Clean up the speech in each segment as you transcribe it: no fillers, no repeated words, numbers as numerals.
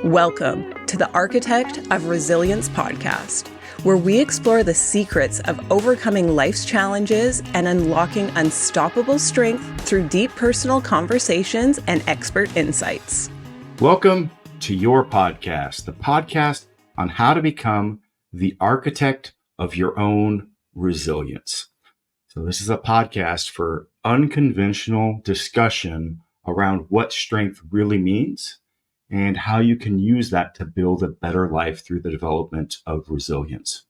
Welcome to the Architect of Resilience podcast, where we explore the secrets of overcoming life's challenges and unlocking unstoppable strength through deep personal conversations and expert insights. Welcome to your podcast, the podcast on how to become the architect of your own resilience. So this is a podcast for unconventional discussion around what strength really means and how you can use that to build a better life through the development of resilience.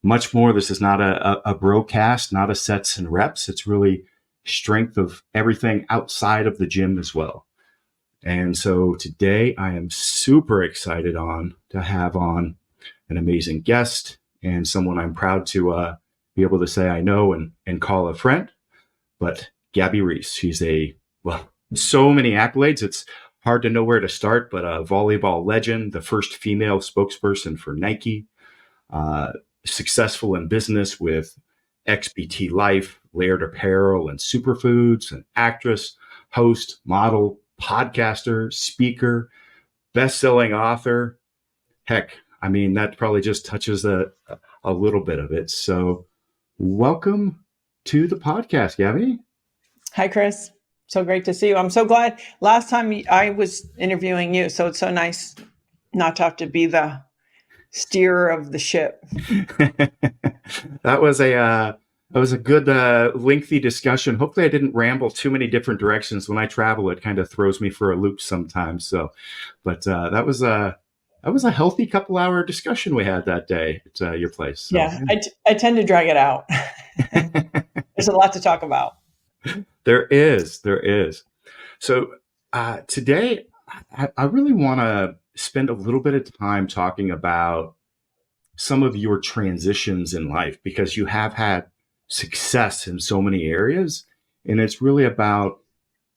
Much more, this is not a broadcast, not a sets and reps. It's really strength of everything outside of the gym as well. And so today I am super excited to have on an amazing guest and someone I'm proud to be able to say I know and call a friend, but Gabby Reece. She's so many accolades. It's hard to know where to start, but a volleyball legend, the first female spokesperson for Nike, successful in business with XPT Life, Laird Apparel and Superfoods, an actress, host, model, podcaster, speaker, best-selling author. Heck, I mean, that probably just touches a little bit of it. So welcome to the podcast, Gabby. Hi, Chris. So great to see you. I'm so glad. Last time I was interviewing you, so it's so nice not to have to be the steerer of the ship. That was a good lengthy discussion. Hopefully I didn't ramble too many different directions. When I travel, it kind of throws me for a loop sometimes. So, but that was a healthy couple hour discussion we had that day at your place. So, yeah, I tend to drag it out. There's a lot to talk about. There is. So today, I really want to spend a little bit of time talking about some of your transitions in life, because you have had success in so many areas. And it's really about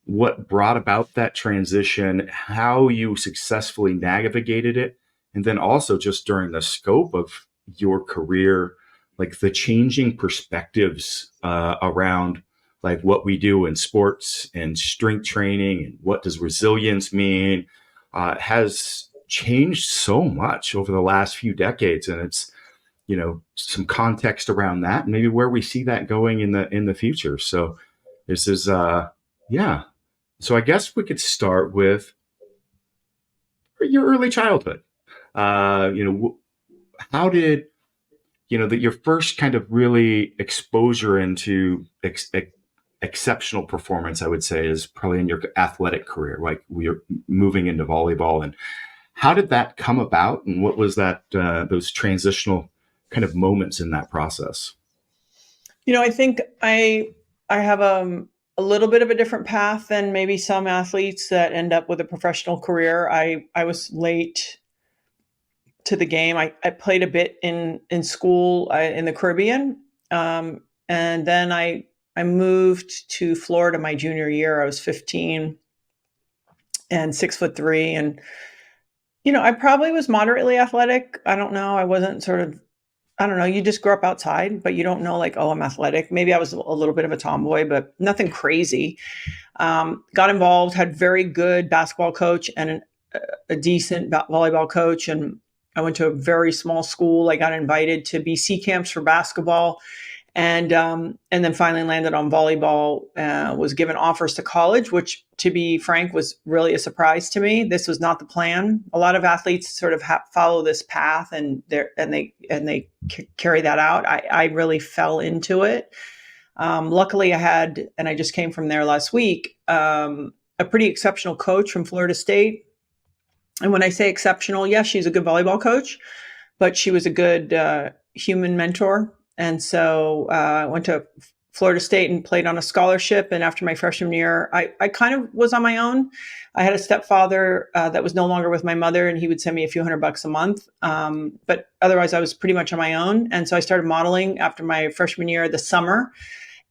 what brought about that transition, how you successfully navigated it, and then also just during the scope of your career, like the changing perspectives around like what we do in sports and strength training and what does resilience mean, has changed so much over the last few decades. And it's, some context around that and maybe where we see that going in the future. So this is, So I guess we could start with your early childhood. How did, your first kind of really exposure into exceptional performance, I would say, is probably in your athletic career, like we're moving into volleyball. And how did that come about? And what was that, those transitional kind of moments in that process? I think I have a little bit of a different path than maybe some athletes that end up with a professional career. I was late to the game. I played a bit in school in the Caribbean. And then I moved to Florida my junior year. I was 15 and 6'3". And, I probably was moderately athletic. I don't know. I wasn't you just grow up outside, but you don't know like, oh, I'm athletic. Maybe I was a little bit of a tomboy, but nothing crazy. Got involved, had very good basketball coach and a decent volleyball coach. And I went to a very small school. I got invited to BC camps for basketball. And then finally landed on volleyball, was given offers to college, which, to be frank, was really a surprise to me. This was not the plan. A lot of athletes sort of follow this path and they carry that out. I really fell into it. Luckily, I just came from there last week, a pretty exceptional coach from Florida State. And when I say exceptional, yes, she's a good volleyball coach, but she was a good human mentor. And so I went to Florida State and played on a scholarship. And after my freshman year, I kind of was on my own. I had a stepfather that was no longer with my mother, and he would send me a few $100 a month. But otherwise, I was pretty much on my own. And so I started modeling after my freshman year this summer,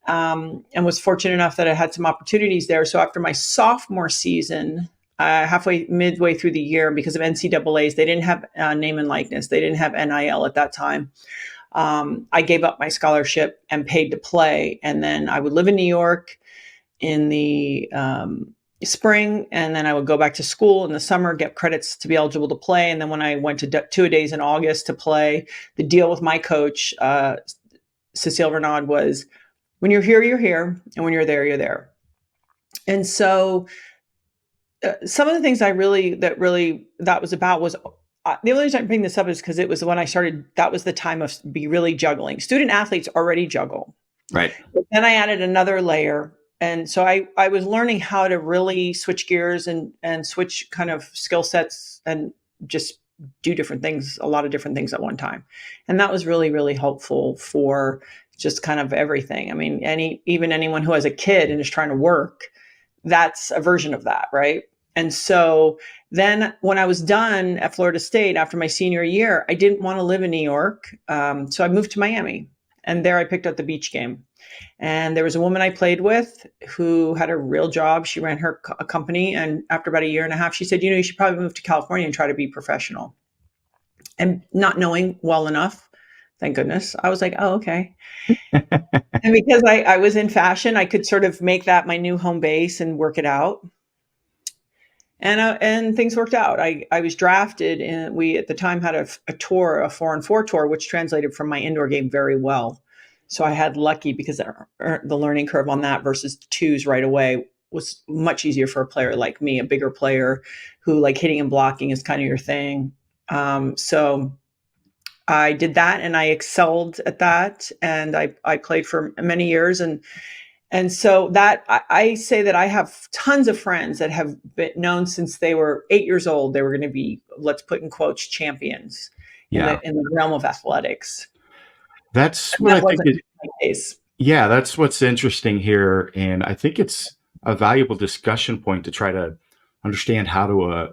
and was fortunate enough that I had some opportunities there. So after my sophomore season, midway through the year, because of NCAAs, they didn't have name and likeness. They didn't have NIL at that time. I gave up my scholarship and paid to play. And then I would live in New York in the spring, and then I would go back to school in the summer, get credits to be eligible to play. And then when I went to two-a-days in August to play, the deal with my coach, Cecile Renaud, was when you're here, and when you're there, you're there. And so some of the things that was about was the only reason I bring this up is because it was when I started, that was the time of be really juggling. Student athletes already juggle. Right. But then I added another layer. And so I was learning how to really switch gears and switch kind of skill sets and just do different things, a lot of different things at one time. And that was really, really helpful for just kind of everything. I mean, even anyone who has a kid and is trying to work, that's a version of that, right? And so then when I was done at Florida State after my senior year, I didn't want to live in New York. So I moved to Miami, and there I picked up the beach game. And there was a woman I played with who had a real job. She ran a company. And after about a year and a half, she said, you should probably move to California and try to be professional. And not knowing well enough, thank goodness, I was like, oh, okay. And because I was in fashion, I could sort of make that my new home base and work it out. And things worked out. I was drafted, and we at the time had a tour, a 4-on-4 tour, which translated from my indoor game very well. So I had lucky because the learning curve on that versus twos right away was much easier for a player like me, a bigger player who like hitting and blocking is kind of your thing. So I did that, and I excelled at that, and I played for many years, and so that I say that I have tons of friends that have been known since they were 8 years old. They were going to be, let's put in quotes, champions in the realm of athletics. That's what I think is my case. Yeah, that's what's interesting here. And I think it's a valuable discussion point to try to understand how to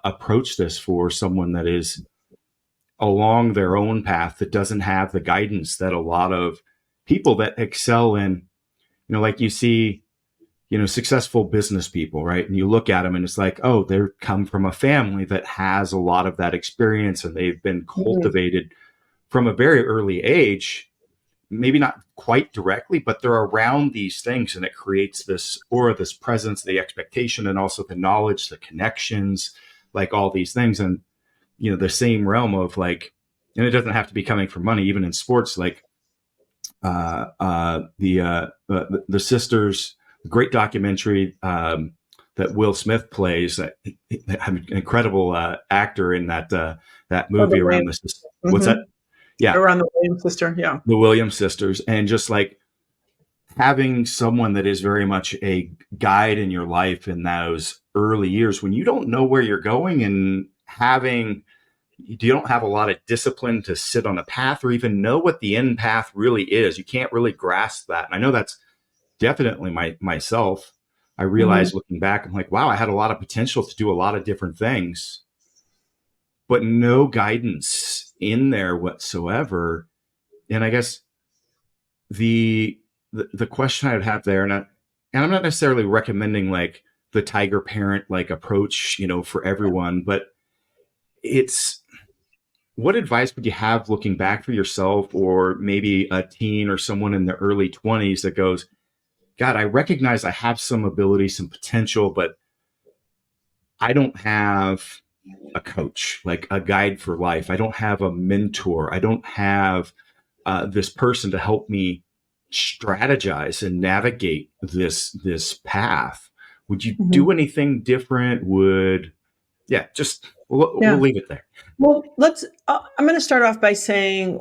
approach this for someone that is along their own path that doesn't have the guidance that a lot of people that excel in, like you see, successful business people, right? And you look at them and it's like, oh, they come from a family that has a lot of that experience, and they've been cultivated from a very early age, maybe not quite directly, but they're around these things, and it creates this aura, this presence, the expectation, and also the knowledge, the connections, like all these things. And, the same realm of like, and it doesn't have to be coming from money, even in sports, like the sisters, the great documentary that Will Smith plays, an incredible actor in that movie around this. What's that? Yeah. Around the Williams sister. Yeah. The Williams sisters. And just like having someone that is very much a guide in your life in those early years when you don't know where you're going, and you don't have a lot of discipline to sit on a path or even know what the end path really is. You can't really grasp that. And I know that's definitely myself. I realized looking back, I'm like, wow, I had a lot of potential to do a lot of different things, but no guidance in there whatsoever. And I guess the question I would have there, and I'm not necessarily recommending like the tiger parent like approach, for everyone, but it's, what advice would you have looking back for yourself, or maybe a teen or someone in the early 20s that goes, God, I recognize I have some ability, some potential, but I don't have a coach, like a guide for life. I don't have a mentor. I don't have this person to help me strategize and navigate this path. Would you do anything different? We'll leave it there. Well, I'm going to start off by saying,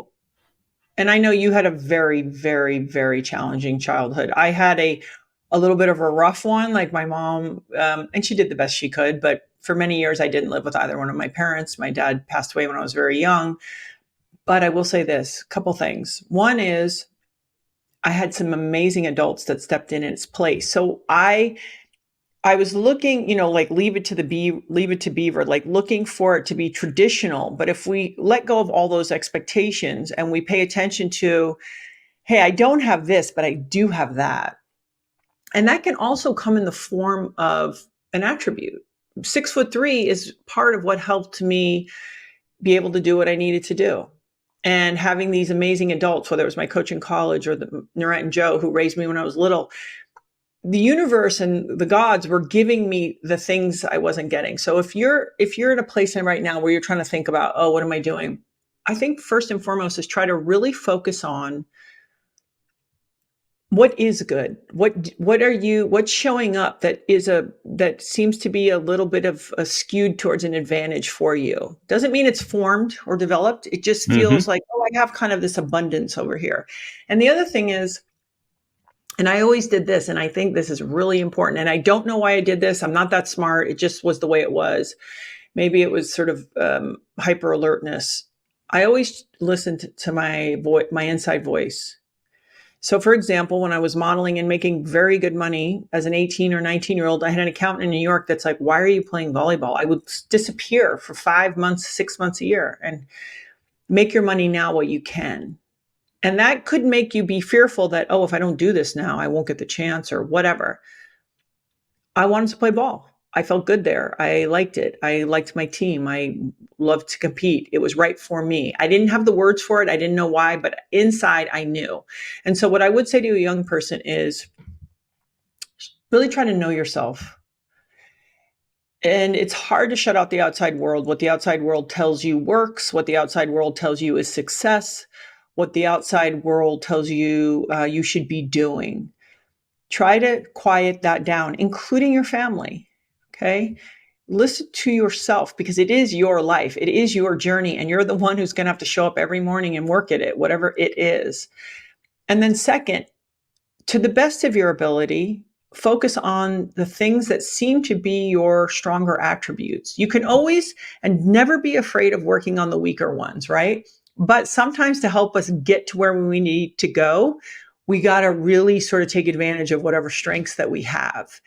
and I know you had a very, very, very challenging childhood. I had a little bit of a rough one, like my mom, and she did the best she could. But for many years, I didn't live with either one of my parents. My dad passed away when I was very young. But I will say this, couple things. One is I had some amazing adults that stepped in its place. So I was looking, like leave it to Beaver, like looking for it to be traditional. But if we let go of all those expectations and we pay attention to, hey, I don't have this, but I do have that. And that can also come in the form of an attribute. 6'3" is part of what helped me be able to do what I needed to do. And having these amazing adults, whether it was my coach in college or the Norette and Joe who raised me when I was little, the universe and the gods were giving me the things I wasn't getting. So if you're in a place right now where you're trying to think about, oh, what am I doing? I think first and foremost is try to really focus on what is good. What's showing up that seems to be a little bit of a skewed towards an advantage for you. Doesn't mean it's formed or developed. It just feels like, oh, I have kind of this abundance over here. And the other thing is, and I always did this, and I think this is really important. And I don't know why I did this. I'm not that smart. It just was the way it was. Maybe it was sort of hyper alertness. I always listened to my inside voice. So, for example, when I was modeling and making very good money as an 18 or 19-year-old, I had an accountant in New York that's like, why are you playing volleyball? I would disappear for 5 months, 6 months a year, and make your money now while you can. And that could make you be fearful that, oh, if I don't do this now, I won't get the chance or whatever. I wanted to play ball. I felt good there. I liked it. I liked my team. I loved to compete. It was right for me. I didn't have the words for it. I didn't know why, but inside I knew. And so what I would say to a young person is really try to know yourself. And it's hard to shut out the outside world. What the outside world tells you works, what the outside world tells you is success, what the outside world tells you you should be doing. Try to quiet that down, including your family. Okay. Listen to yourself because it is your life. It is your journey. And you're the one who's going to have to show up every morning and work at it, whatever it is. And then second, to the best of your ability, focus on the things that seem to be your stronger attributes. You can always and never be afraid of working on the weaker ones, right? But sometimes to help us get to where we need to go, we got to really sort of take advantage of whatever strengths that we have.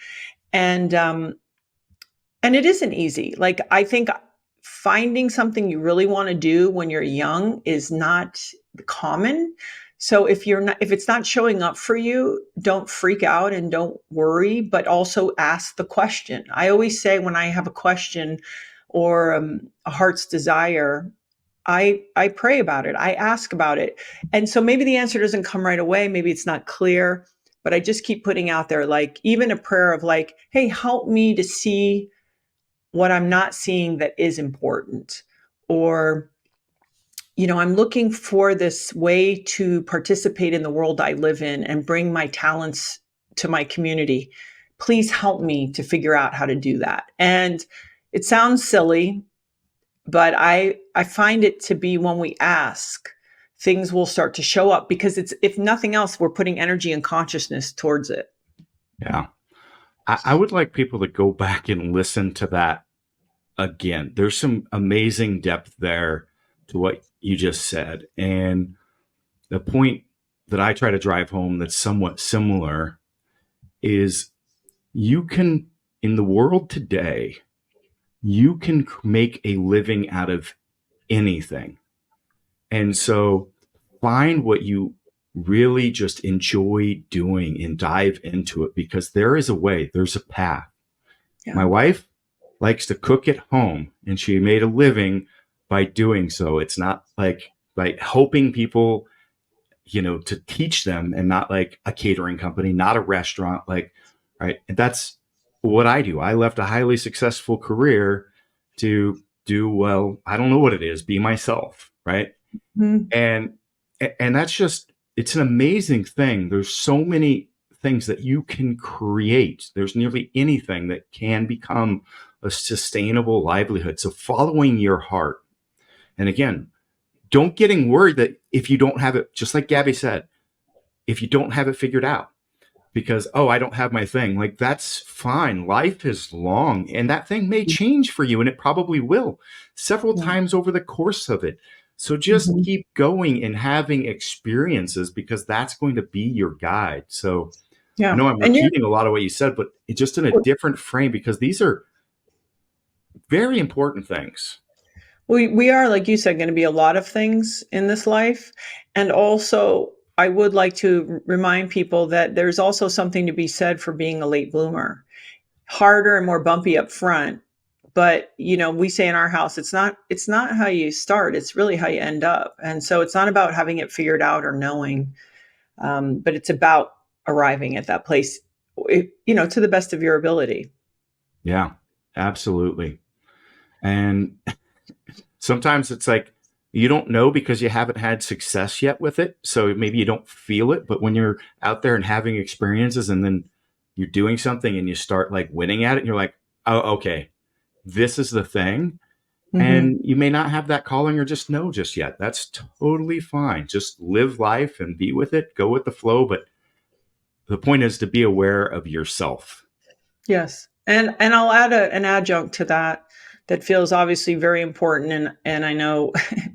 And it isn't easy. Like, I think finding something you really want to do when you're young is not common. So if it's not showing up for you, don't freak out and don't worry, but also ask the question. I always say when I have a question or a heart's desire, I pray about it. I ask about it. And so maybe the answer doesn't come right away. Maybe it's not clear, but I just keep putting out there, like, even a prayer of like, hey, help me to see what I'm not seeing that is important. Or, I'm looking for this way to participate in the world I live in and bring my talents to my community. Please help me to figure out how to do that. And it sounds silly, but I find it to be when we ask, things will start to show up because it's, if nothing else, we're putting energy and consciousness towards it. Yeah. I would like people to go back and listen to that again. There's some amazing depth there to what you just said. And the point that I try to drive home that's somewhat similar is you can, in the world today, you can make a living out of anything. And so find what you really just enjoy doing and dive into it, because there is a way, there's a path. Yeah. My wife likes to cook at home, and she made a living by doing so. It's not like helping people, to teach them, and not like a catering company, not a restaurant, right. And that's what I do. I left a highly successful career to do, well, I don't know what it is, be myself. Right. Mm-hmm. And that's just, it's an amazing thing. There's so many things that you can create. There's nearly anything that can become a sustainable livelihood. So following your heart. And again, don't getting worried that if you don't have it, just like Gabby said, if you don't have it figured out, because, oh, I don't have my thing, like, that's fine. Life is long, and that thing may change for you, and it probably will several times over the course of it. So just keep going and having experiences, because that's going to be your guide. So I know I'm repeating a lot of what you said, but it's just in a different frame, because these are very important things. We are, like you said, going to be a lot of things in this life. And also, I would like to remind people that there's also something to be said for being a late bloomer. Harder and more bumpy up front. But, we say in our house, it's not how you start, it's really how you end up. And so it's not about having it figured out or knowing, but it's about arriving at that place to the best of your ability. Yeah, absolutely. And sometimes it's like you don't know because you haven't had success yet with it. So maybe you don't feel it. But when you're out there and having experiences and then you're doing something and you start like winning at it, and you're like, oh, okay, this is the thing. Mm-hmm. And you may not have that calling or just know just yet. That's totally fine. Just live life and be with it, go with the flow. But the point is to be aware of yourself. Yes. And I'll add an adjunct to that feels obviously very important. And I know,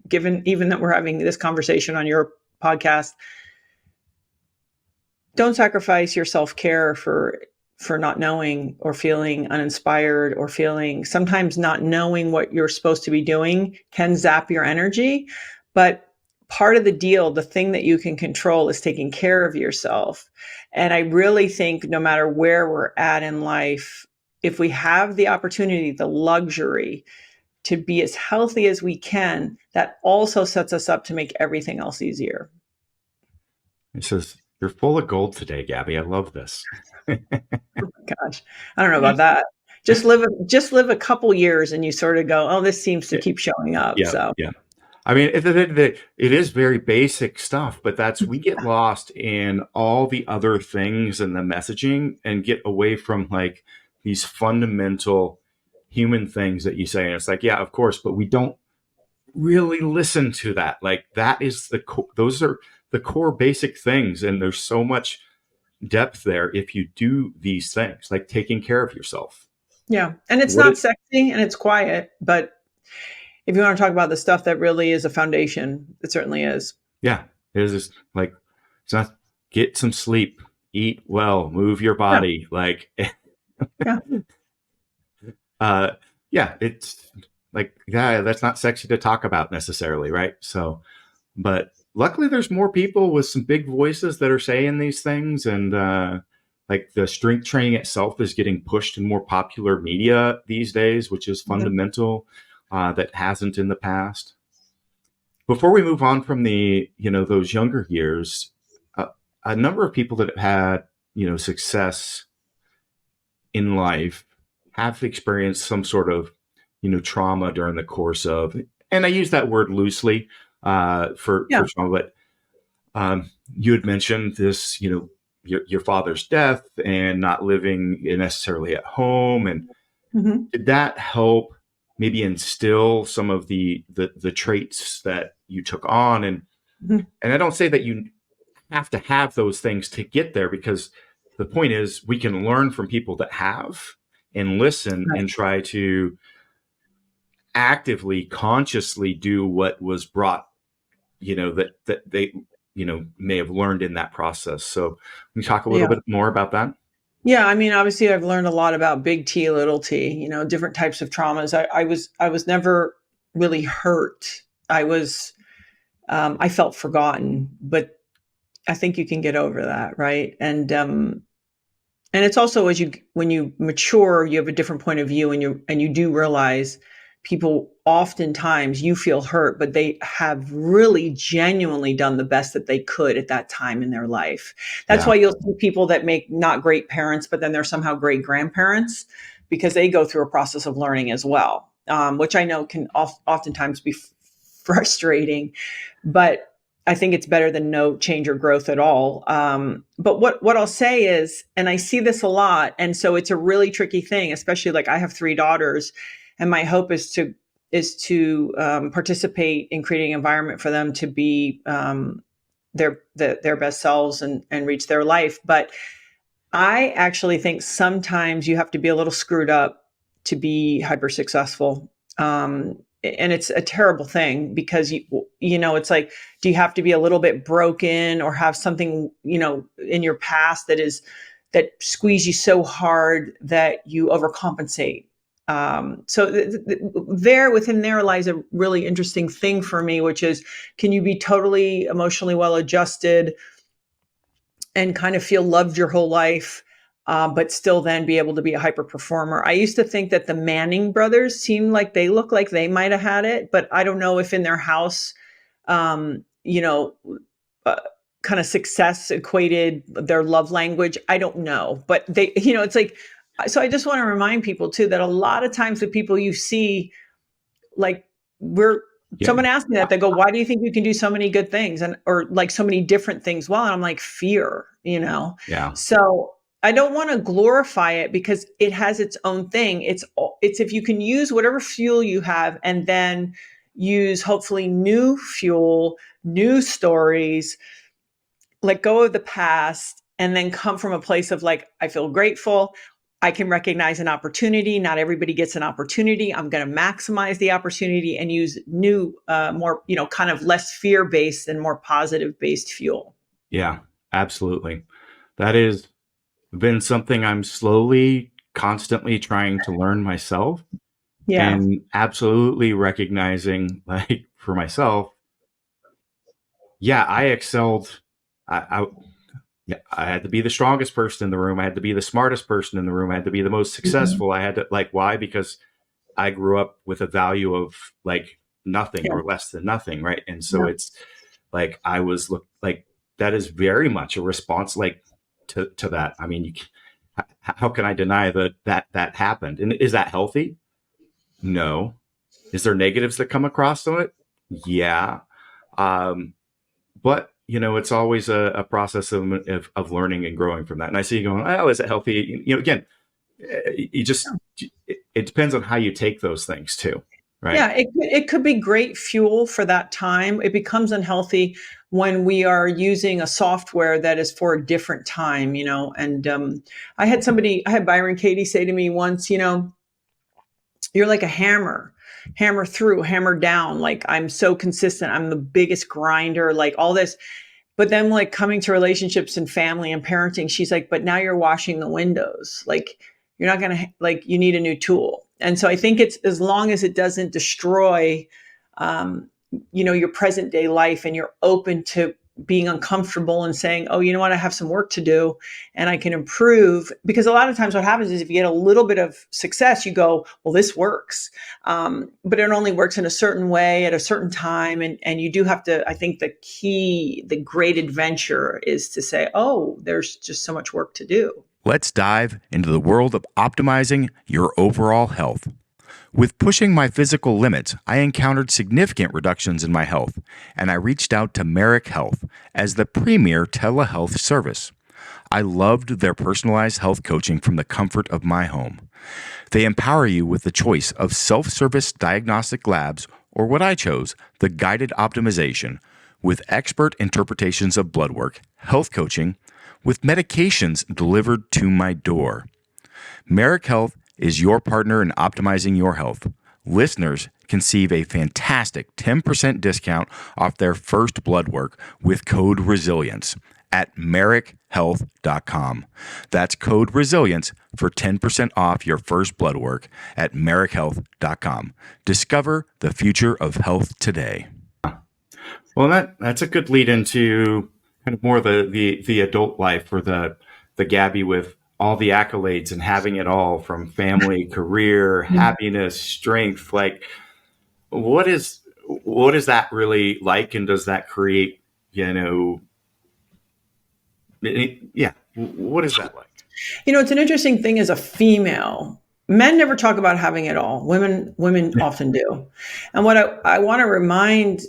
given even that we're having this conversation on your podcast, don't sacrifice your self-care for not knowing or feeling uninspired or feeling, sometimes not knowing what you're supposed to be doing can zap your energy. But part of the deal, the thing that you can control, is taking care of yourself. And I really think no matter where we're at in life, if we have the opportunity, the luxury to be as healthy as we can, that also sets us up to make everything else easier. It says, you're full of gold today, Gabby. I love this. Oh my gosh, I don't know about that. Just live a couple years and you sort of go, oh, this seems to keep showing up. Yeah. So Yeah. I mean, it is very basic stuff, but we get lost in all the other things and the messaging and get away from like these fundamental human things that you say. And it's like, yeah, of course, but we don't really listen to that. Like that is those are the core basic things. And there's so much depth there if you do these things, like taking care of yourself. Yeah. And it's not sexy and it's quiet, but if you want to talk about the stuff that really is a foundation, it certainly is. Yeah. It is just like, it's not get some sleep, eat well, move your body. Yeah. Like, yeah, it's like, yeah, that's not sexy to talk about necessarily. Right. So, but luckily there's more people with some big voices that are saying these things. And, like the strength training itself is getting pushed in more popular media these days, which is fundamental. That hasn't in the past. Before we move on from those younger years, a number of people that have had, success in life have experienced some sort of, trauma during the course of, and I use that word loosely for trauma, but you had mentioned this, your father's death and not living necessarily at home. And did that help maybe instill some of the traits that you took on? And I don't say that you have to have those things to get there, because the point is we can learn from people that have and listen and try to actively, consciously do what was brought, that they, may have learned in that process. So can you talk a little bit more about that? Yeah, I mean, obviously, I've learned a lot about big T, little t, different types of traumas. I was never really hurt. I felt forgotten, but I think you can get over that, right? And it's also when you mature, you have a different point of view, and you do realize people oftentimes you feel hurt, but they have really genuinely done the best that they could at that time in their life. That's why you'll see people that make not great parents, but then they're somehow great grandparents, because they go through a process of learning as well, which I know can oftentimes be frustrating, but I think it's better than no change or growth at all. But what I'll say is, and I see this a lot, and so it's a really tricky thing, especially like I have 3 daughters, and my hope is to participate in creating an environment for them to be their best selves and reach their life. But I actually think sometimes you have to be a little screwed up to be hyper successful. And it's a terrible thing, because it's like, do you have to be a little bit broken or have something, in your past that squeeze you so hard that you overcompensate? So within there lies a really interesting thing for me, which is, can you be totally emotionally well adjusted and kind of feel loved your whole life, but still then be able to be a hyper performer? I used to think that the Manning brothers seemed like they look like they might have had it, but I don't know if in their house, uh, kind of success equated their love language. I don't know, but they, it's like, so I just want to remind people too, that a lot of times the people you see, like someone asked me that, they go, why do you think you can do so many good things or like so many different things? Well, and I'm like, fear, Yeah. So I don't want to glorify it because it has its own thing. It's if you can use whatever fuel you have and then use hopefully new fuel, new stories, let go of the past, and then come from a place of like, I feel grateful. I can recognize an opportunity. Not everybody gets an opportunity. I'm going to maximize the opportunity and use new, more, kind of less fear-based and more positive-based fuel. Yeah, absolutely. That has been something I'm slowly, constantly trying to learn myself. Yeah. And absolutely recognizing, like, for myself, I excelled. I had to be the strongest person in the room. I had to be the smartest person in the room. I had to be the most successful. I had to, like, why? Because I grew up with a value of like nothing or less than nothing. Right. And so it's like, I was like, that is very much a response, like to that. I mean, how can I deny that happened? And is that healthy? No. Is there negatives that come across on it? Yeah. But it's always a process of learning and growing from that. And I see you going, oh, is it healthy? Again, it depends on how you take those things too. Right. Yeah, it could be great fuel for that time. It becomes unhealthy when we are using a software that is for a different time, and I had Byron Katie say to me once, you're like a hammer through, hammer down. Like, I'm so consistent. I'm the biggest grinder, like all this. But then like coming to relationships and family and parenting, she's like, but now you're washing the windows. Like, you're not going to, like, you need a new tool. And so I think it's, as long as it doesn't destroy, your present day life, and you're open to being uncomfortable and saying, oh, you know what, I have some work to do and I can improve. Because a lot of times what happens is if you get a little bit of success, you go, well, this works. But it only works in a certain way at a certain time. And you do have to, I think the great adventure is to say, oh, there's just so much work to do. Let's dive into the world of optimizing your overall health. With pushing my physical limits, I encountered significant reductions in my health, and I reached out to HIGHX Health as the premier telehealth service. I loved their personalized health coaching from the comfort of my home. They empower you with the choice of self-service diagnostic labs, or what I chose, the guided optimization, with expert interpretations of blood work, health coaching, with medications delivered to my door. HIGHX Health is your partner in optimizing your health. Listeners can receive a fantastic 10% discount off their first blood work with code RESILIENCE at HIGHXhealth.com. That's code RESILIENCE for 10% off your first blood work at HIGHXhealth.com. Discover the future of health today. Well, that's a good lead into kind of more the adult life, for the Gabby with all the accolades and having it all, from family, career, happiness, strength. Like, what is that really like? And does that create, what is that like? It's an interesting thing as a female. Men never talk about having it all. Women often do. And what I want to remind,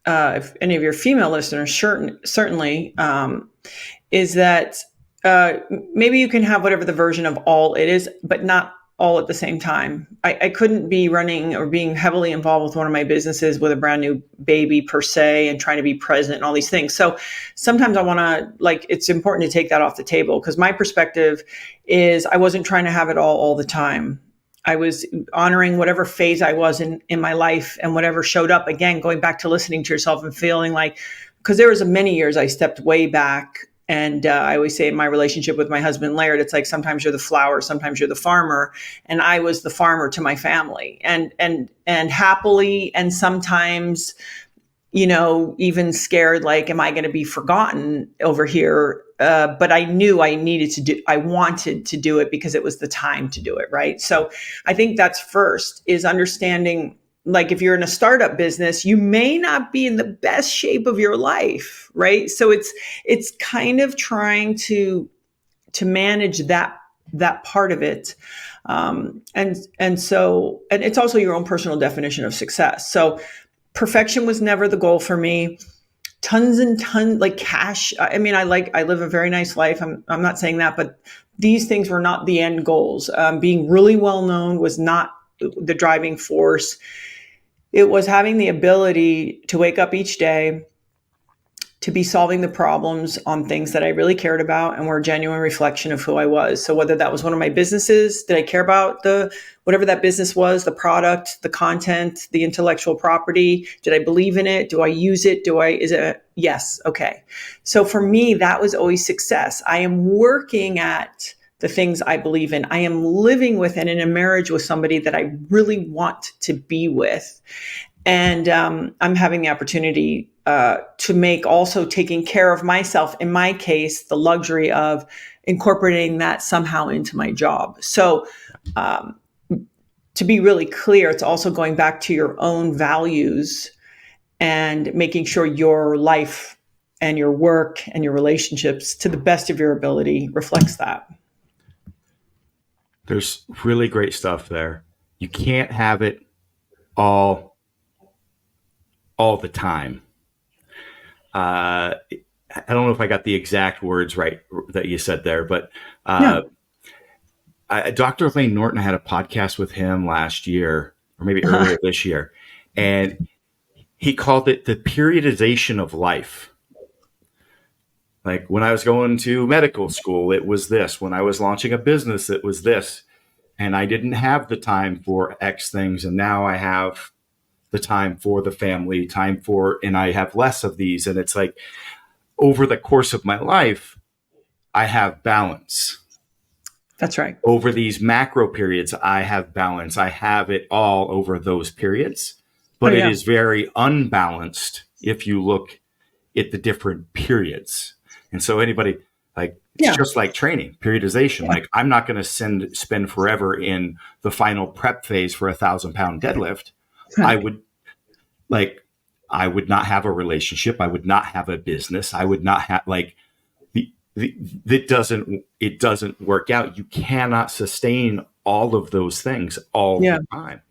if any of your female listeners, certainly, is that maybe you can have whatever the version of all it is, but not all at the same time. I couldn't be running or being heavily involved with one of my businesses with a brand new baby per se, and trying to be present and all these things. So sometimes I want to, it's important to take that off the table, because my perspective is I wasn't trying to have it all the time. I was honoring whatever phase I was in my life, and whatever showed up. Again, going back to listening to yourself and feeling like, because there was many years I stepped way back. And I always say in my relationship with my husband, Laird, it's like, sometimes you're the flower, sometimes you're the farmer. And I was the farmer to my family, and happily, and sometimes, even scared, like, am I going to be forgotten over here? But I knew I wanted to do it because it was the time to do it. Right. So I think that's first, is understanding like if you're in a startup business, you may not be in the best shape of your life, right? So it's kind of trying to manage that part of it. And so it's also your own personal definition of success. So perfection was never the goal for me. Tons and tons, like cash. I mean, I live a very nice life. I'm not saying that, but these things were not the end goals. Being really well known was not the driving force. It was having the ability to wake up each day, to be solving the problems on things that I really cared about and were a genuine reflection of who I was. So whether that was one of my businesses, did I care about whatever that business was, the product, the content, the intellectual property? Did I believe in it? Do I use it? Yes. Okay. So for me, that was always success. I am working at the things I believe in. I am living with and in a marriage with somebody that I really want to be with. And I'm having the opportunity to make also taking care of myself, in my case, the luxury of incorporating that somehow into my job. So to be really clear, it's also going back to your own values and making sure your life and your work and your relationships, to the best of your ability, reflects that. There's really great stuff there. You can't have it all the time. I don't know if I got the exact words right that you said there, but Dr. Lane Norton, I had a podcast with him last year, or maybe earlier this year, and he called it the periodization of life. Like when I was going to medical school, it was this. When I was launching a business, it was this. And I didn't have the time for X things, and now I have the time for the family, and I have less of these. And it's like over the course of my life, I have balance. That's right. Over these macro periods, I have balance. I have it all over those periods, but it is very unbalanced if you look at the different periods. And so anybody, like, it's just like training, periodization. Yeah. Like I'm not going to spend forever in the final prep phase for 1,000-pound deadlift. Right. I would not have a relationship. I would not have a business. I would not have it doesn't work out. You cannot sustain all of those things all the time.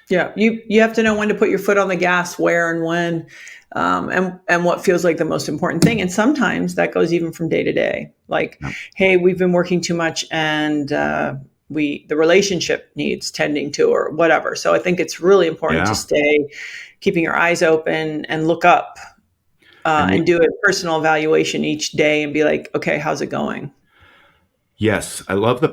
Yeah. You have to know when to put your foot on the gas, where and when, and what feels like the most important thing. And sometimes that goes even from day to day. Like, hey, we've been working too much and, the relationship needs tending to, or whatever. So I think it's really important to stay keeping your eyes open and look up and do a personal evaluation each day and be like, okay, how's it going? Yes. I love the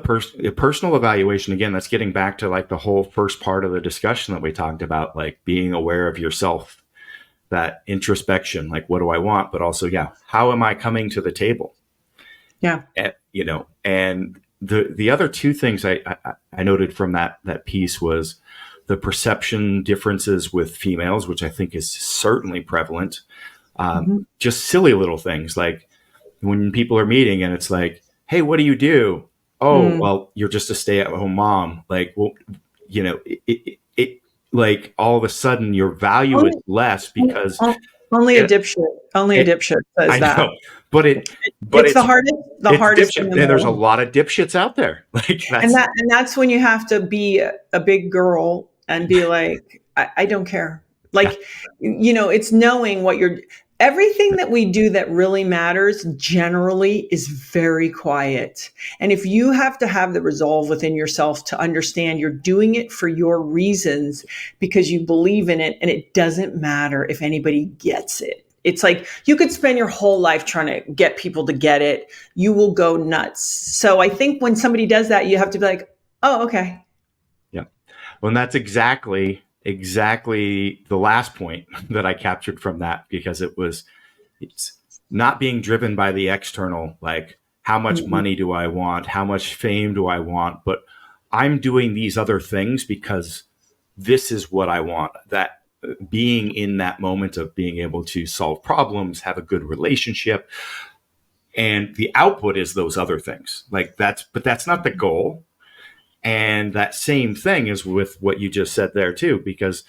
personal evaluation. Again, that's getting back to like the whole first part of the discussion that we talked about, like being aware of yourself, that introspection, like what do I want? But also, how am I coming to the table? Yeah. And the other two things I noted from that piece was the perception differences with females, which I think is certainly prevalent. Just silly little things like when people are meeting and it's like, hey, what do you do? Oh, well, you're just a stay-at-home mom. Like, well, it like all of a sudden your value is less because only a dipshit says that. Know, but it's the hardest. And there's a lot of dipshits out there. Like that's when you have to be a big girl and be like, I don't care. Like, it's knowing everything that we do that really matters generally is very quiet. And if you have to have the resolve within yourself to understand you're doing it for your reasons because you believe in it, and it doesn't matter if anybody gets it. It's like you could spend your whole life trying to get people to get it. You will go nuts. So I think when somebody does that, you have to be like, oh, okay. Yeah. Well, and that's exactly the last point that I captured from that, because it's not being driven by the external, like how much money do I want? How much fame do I want? But I'm doing these other things because this is what I want. That being in that moment of being able to solve problems, have a good relationship, and the output is those other things. But that's not the goal. And that same thing is with what you just said there too, because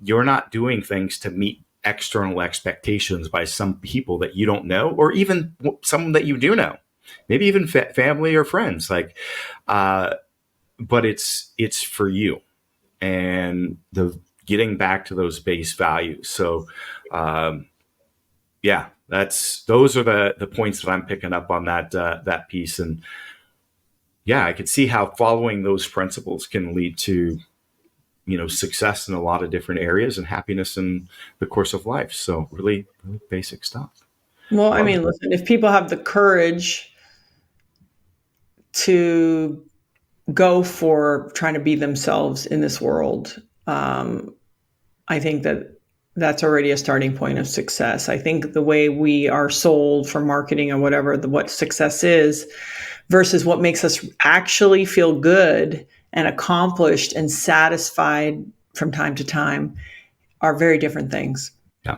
you're not doing things to meet external expectations by some people that you don't know, or even someone that you do know, maybe even family or friends. Like, but it's for you, and the getting back to those base values. So, yeah, those are the points that I'm picking up on that piece. And yeah, I could see how following those principles can lead to, success in a lot of different areas and happiness in the course of life. So really, really basic stuff. Well, I mean, listen, if people have the courage to go for trying to be themselves in this world, I think that's already a starting point of success. I think the way we are sold for marketing or whatever, what success is versus what makes us actually feel good and accomplished and satisfied from time to time are very different things. Yeah.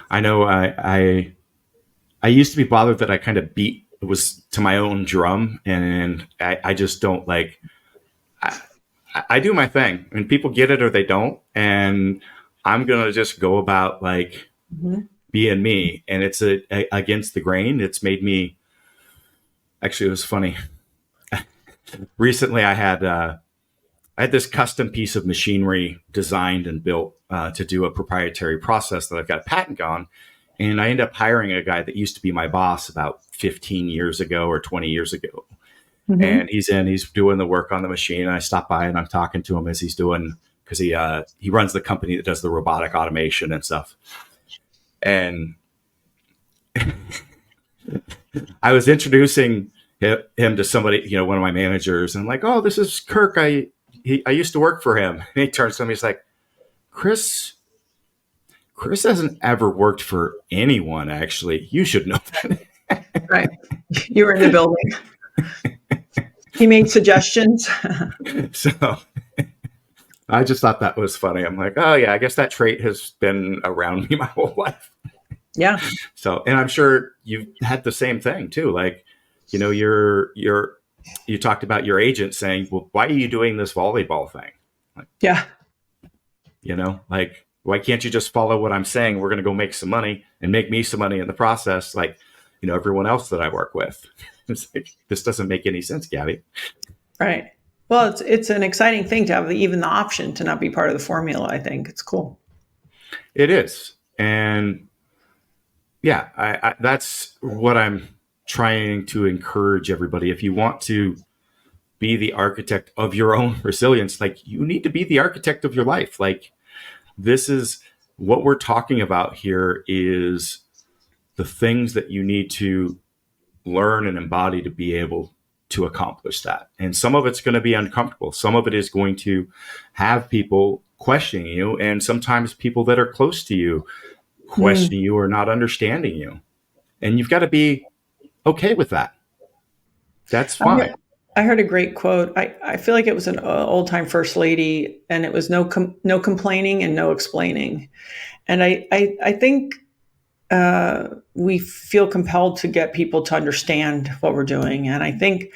I know I used to be bothered that I kind of beat it was to my own drum, and I just don't like, I do my thing and people get it or they don't. And I'm going to just go about like being me. And it's against the grain. It's made me, actually, it was funny. Recently I had this custom piece of machinery designed and built to do a proprietary process that I've got a patent on. And I ended up hiring a guy that used to be my boss about 15 years ago or 20 years ago. Mm-hmm. And he's doing the work on the machine. And I stop by and I'm talking to him as he's doing, because he runs the company that does the robotic automation and stuff. And I was introducing him to somebody, one of my managers, and I'm like, oh, this is Kirk. I used to work for him. And he turns to me, he's like, Chris hasn't ever worked for anyone, actually. You should know that. Right. You were in the building. He made suggestions. So I just thought that was funny. I'm like, oh yeah, I guess that trait has been around me my whole life. Yeah. So, and I'm sure you've had the same thing too. Like, you talked about your agent saying, well, why are you doing this volleyball thing? Like, yeah. Like, why can't you just follow what I'm saying? We're going to go make some money and make me some money in the process. Like, everyone else that I work with. It's like, this doesn't make any sense, Gabby. Right. Well, it's an exciting thing to have even the option to not be part of the formula. I think it's cool. It is. And yeah, I that's what I'm trying to encourage everybody. If you want to be the architect of your own resilience, like, you need to be the architect of your life. Like, this is what we're talking about here, is the things that you need to learn and embody to be able to accomplish that. And some of it's going to be uncomfortable. Some of it is going to have people questioning you, and sometimes people that are close to you questioning you or not understanding you. And you've got to be okay with that. That's fine. I heard a great quote. I feel like it was an old-time first lady, and it was no complaining and no explaining. And I think we feel compelled to get people to understand what we're doing. And I think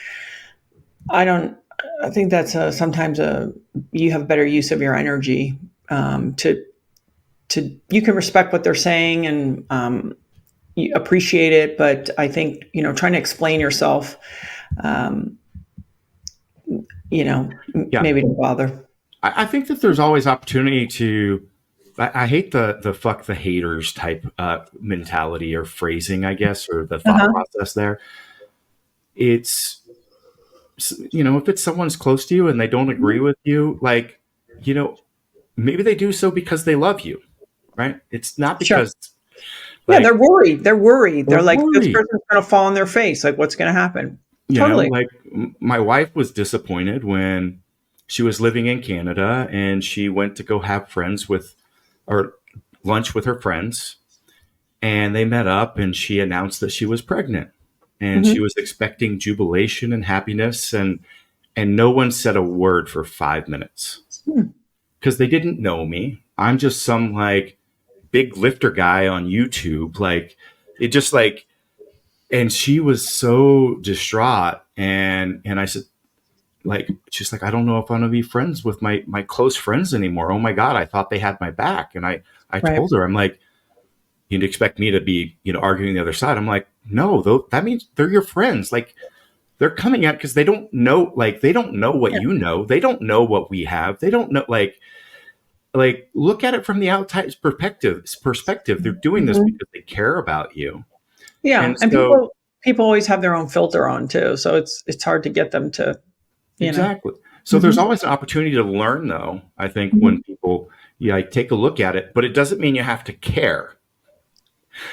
that's sometimes you have better use of your energy you can respect what they're saying and you appreciate it. But I think, trying to explain yourself, maybe don't bother. I think that there's always opportunity to, I hate the fuck the haters type mentality or phrasing, I guess, or the thought process there. It's, if it's someone's close to you and they don't agree with you, like, maybe they do so because they love you, right? It's not because... Sure. They're worried. They're like, this person's going to fall on their face. Like, what's going to happen? Totally. Like, my wife was disappointed when she was living in Canada and she went to go have lunch with her friends, and they met up and she announced that she was pregnant, and she was expecting jubilation and happiness, and no one said a word for 5 minutes because they didn't know me. I'm just some like big lifter guy on YouTube. Like, it just like, and she was so distraught. And I said, like, she's like, I don't know if I'm going to be friends with my close friends anymore. Oh my God, I thought they had my back. And I Right. told her, I'm like, you'd expect me to be, arguing the other side. I'm like, no, though, that means they're your friends. Like, they're coming out because they don't know, they don't know what you know. They don't know what we have. They don't know, look at it from the outside perspective. They're doing this because they care about you. Yeah. And so people always have their own filter on too. So it's hard to get them to, exactly. So there's always an opportunity to learn, though, I think, when people take a look at it, but it doesn't mean you have to care.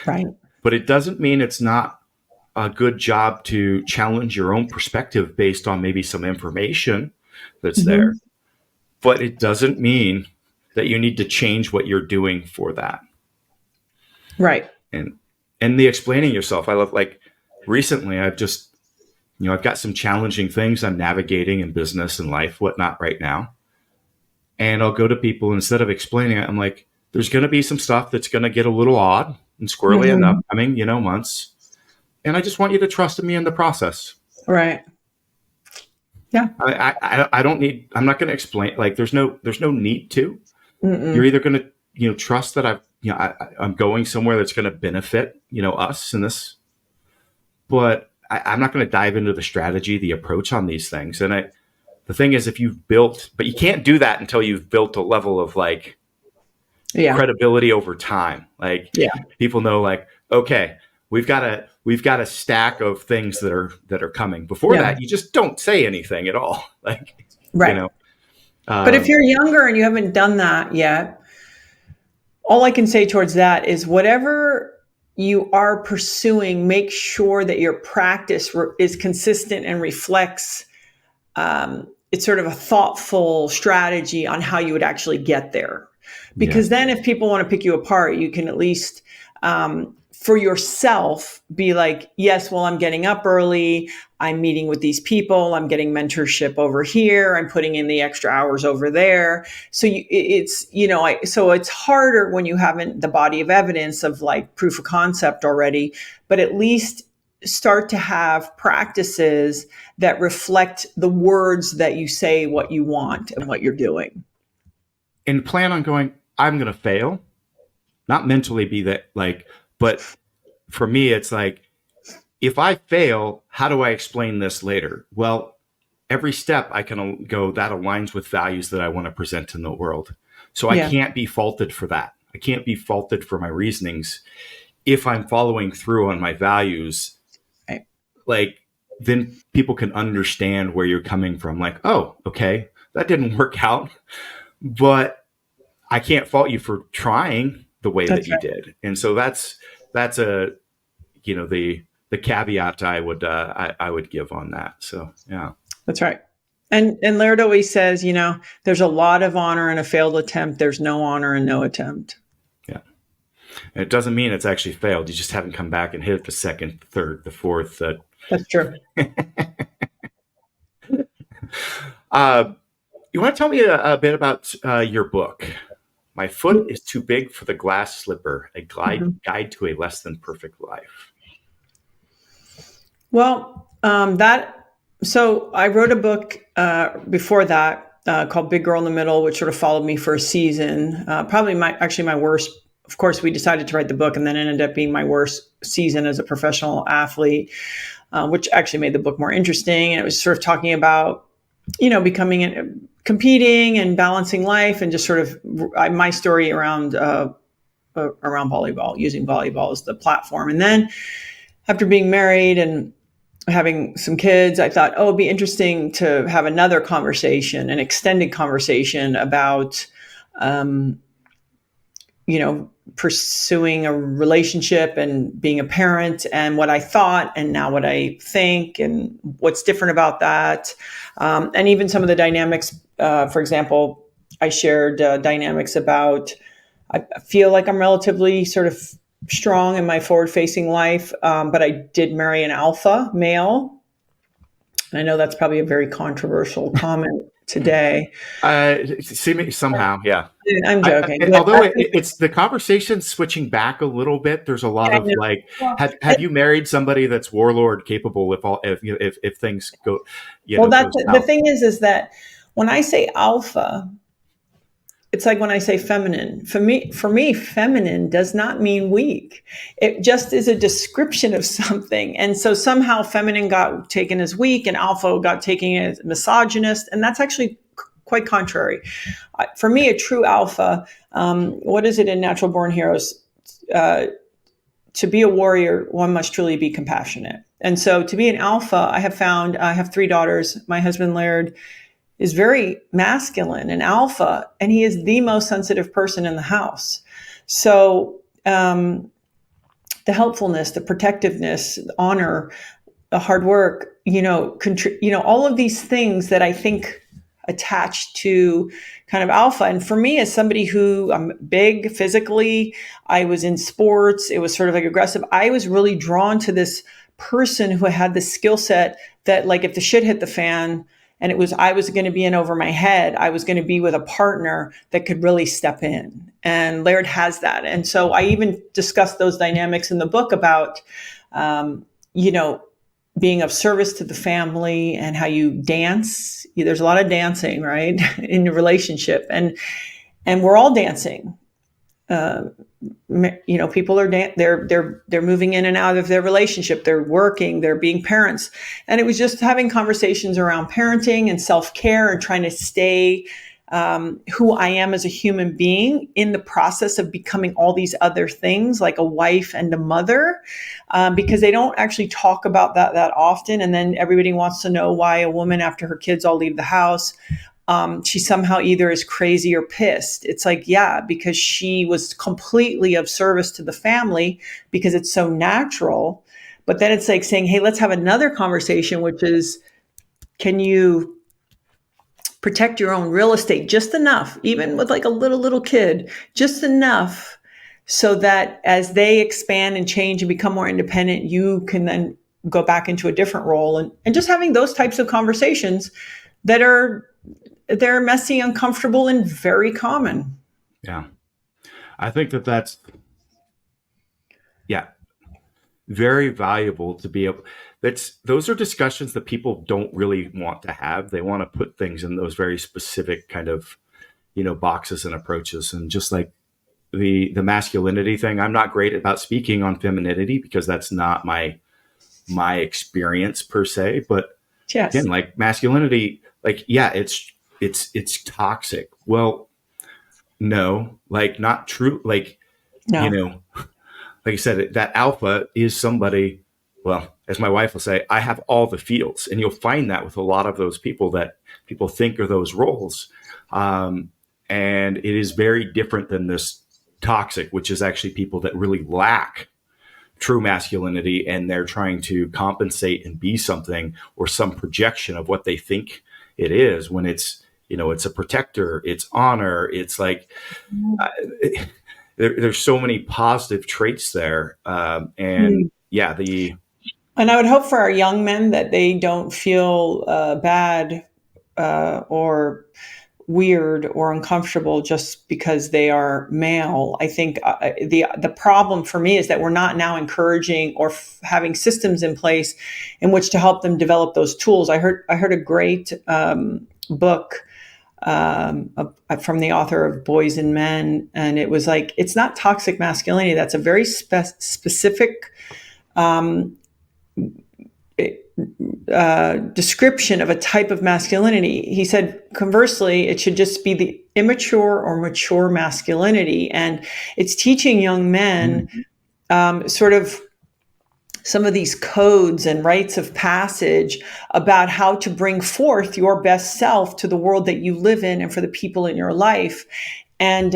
Right. But it doesn't mean it's not a good job to challenge your own perspective based on maybe some information that's there. But it doesn't mean that you need to change what you're doing for that. Right. And the explaining yourself, I love, recently I've just, I've got some challenging things I'm navigating in business and life, whatnot right now. And I'll go to people, instead of explaining it, I'm like, there's going to be some stuff that's going to get a little odd and squirrely in the upcoming, months. And I just want you to trust me in the process. Right. Yeah. I don't need, I'm not going to explain, there's no need to. You're either going to, trust that I'm going somewhere that's going to benefit, us in this, but I'm not going to dive into the strategy, the approach on these things. And the thing is, if you've built, but you can't do that until you've built a level of credibility over time. People know, okay, we've got a stack of things that are coming. Before that, you just don't say anything at all. Right. But if you're younger and you haven't done that yet, all I can say towards that is whatever you are pursuing, make sure that your practice is consistent and reflects it's sort of a thoughtful strategy on how you would actually get there. Because then if people want to pick you apart, you can at least for yourself be like, yes, well, I'm getting up early. I'm meeting with these people. I'm getting mentorship over here. I'm putting in the extra hours over there. So it's harder when you haven't the body of evidence of proof of concept already, but at least start to have practices that reflect the words that you say, what you want and what you're doing. And plan on going, I'm going to fail. Not mentally be that but for me, it's if I fail, how do I explain this later? Well, every step I can go, that aligns with values that I want to present in the world. So I can't be faulted for that. I can't be faulted for my reasonings. If I'm following through on my values, then people can understand where you're coming from. Oh, okay, that didn't work out, but I can't fault you for trying the way that you did. And so that's a, the caveat I would give on that. So, yeah. That's right. And Laird always says, there's a lot of honor in a failed attempt. There's no honor in no attempt. Yeah. And it doesn't mean it's actually failed. You just haven't come back and hit the second, third, the fourth. That's true. You want to tell me a bit about your book? My Foot is Too Big for the Glass Slipper, a guide to a less than perfect life. Well, so I wrote a book before that called Big Girl in the Middle, which sort of followed me for a season. Probably my worst. Of course, we decided to write the book, and then ended up being my worst season as a professional athlete, which actually made the book more interesting. And it was sort of talking about, competing and balancing life, and just sort of my story around volleyball, using volleyball as the platform. And then after being married and having some kids, I thought, it'd be interesting to have another conversation, an extended conversation about, pursuing a relationship and being a parent, and what I thought and now what I think and what's different about that. And even some of the dynamics, for example, I shared dynamics about, I feel like I'm relatively sort of strong in my forward-facing life, but I did marry an alpha male. And I know that's probably a very controversial comment today. See me somehow, yeah. I'm joking. Although it's the conversation switching back a little bit. There's a lot of like, have you married somebody that's warlord capable if things go, that's goes the south? thing is that when I say alpha, it's like when I say feminine. For me, feminine does not mean weak. It just is a description of something. And so somehow feminine got taken as weak and alpha got taken as misogynist. And that's actually quite contrary. For me, a true alpha, what is it in Natural Born Heroes? To be a warrior, one must truly be compassionate. And so to be an alpha, I have 3 daughters. My husband, Laird, is very masculine and alpha, and he is the most sensitive person in the house. So the helpfulness, the protectiveness, the honor, the hard work, all of these things that I think attach to kind of alpha. And for me, as somebody who I'm big physically, I was in sports, it was sort of like aggressive. I was really drawn to this person who had the skill set that, like, if the shit hit the fan, and I was going to be in over my head, I was going to be with a partner that could really step in. And Laird has that. And so I even discussed those dynamics in the book about, being of service to the family and how you dance. There's a lot of dancing, right, in a relationship. And we're all dancing. People are they're moving in and out of their relationship. They're working. They're being parents, and it was just having conversations around parenting and self-care and trying to stay who I am as a human being in the process of becoming all these other things, like a wife and a mother, because they don't actually talk about that often. And then everybody wants to know why a woman, after her kids all leave the house, she somehow either is crazy or pissed. It's like, yeah, because she was completely of service to the family because it's so natural. But then it's like saying, hey, let's have another conversation, which is, can you protect your own real estate just enough, even with like a little kid, just enough so that as they expand and change and become more independent, you can then go back into a different role. And just having those types of conversations that they're messy, uncomfortable, and very common. Yeah. I think that's very valuable to be able. Those are discussions that people don't really want to have. They want to put things in those very specific kind of, boxes and approaches. And just like the masculinity thing, I'm not great about speaking on femininity because that's not my experience per se. But yes, again, like masculinity, like, yeah, it's toxic. Well, no, like not true. Like, no. Like I said, that alpha is somebody, well, as my wife will say, I have all the feels. And you'll find that with a lot of those people that people think are those roles. And it is very different than this toxic, which is actually people that really lack true masculinity and they're trying to compensate and be something or some projection of what they think it is when it's, it's a protector, it's honor, it's like, there's so many positive traits there. And I would hope for our young men that they don't feel bad or weird or uncomfortable just because they are male. I think the problem for me is that we're not now encouraging or having systems in place in which to help them develop those tools. I heard a great book from the author of Boys and Men, and it was like, it's not toxic masculinity. That's a very specific description of a type of masculinity. He said, conversely, it should just be the immature or mature masculinity. And it's teaching young men sort of some of these codes and rites of passage about how to bring forth your best self to the world that you live in and for the people in your life. And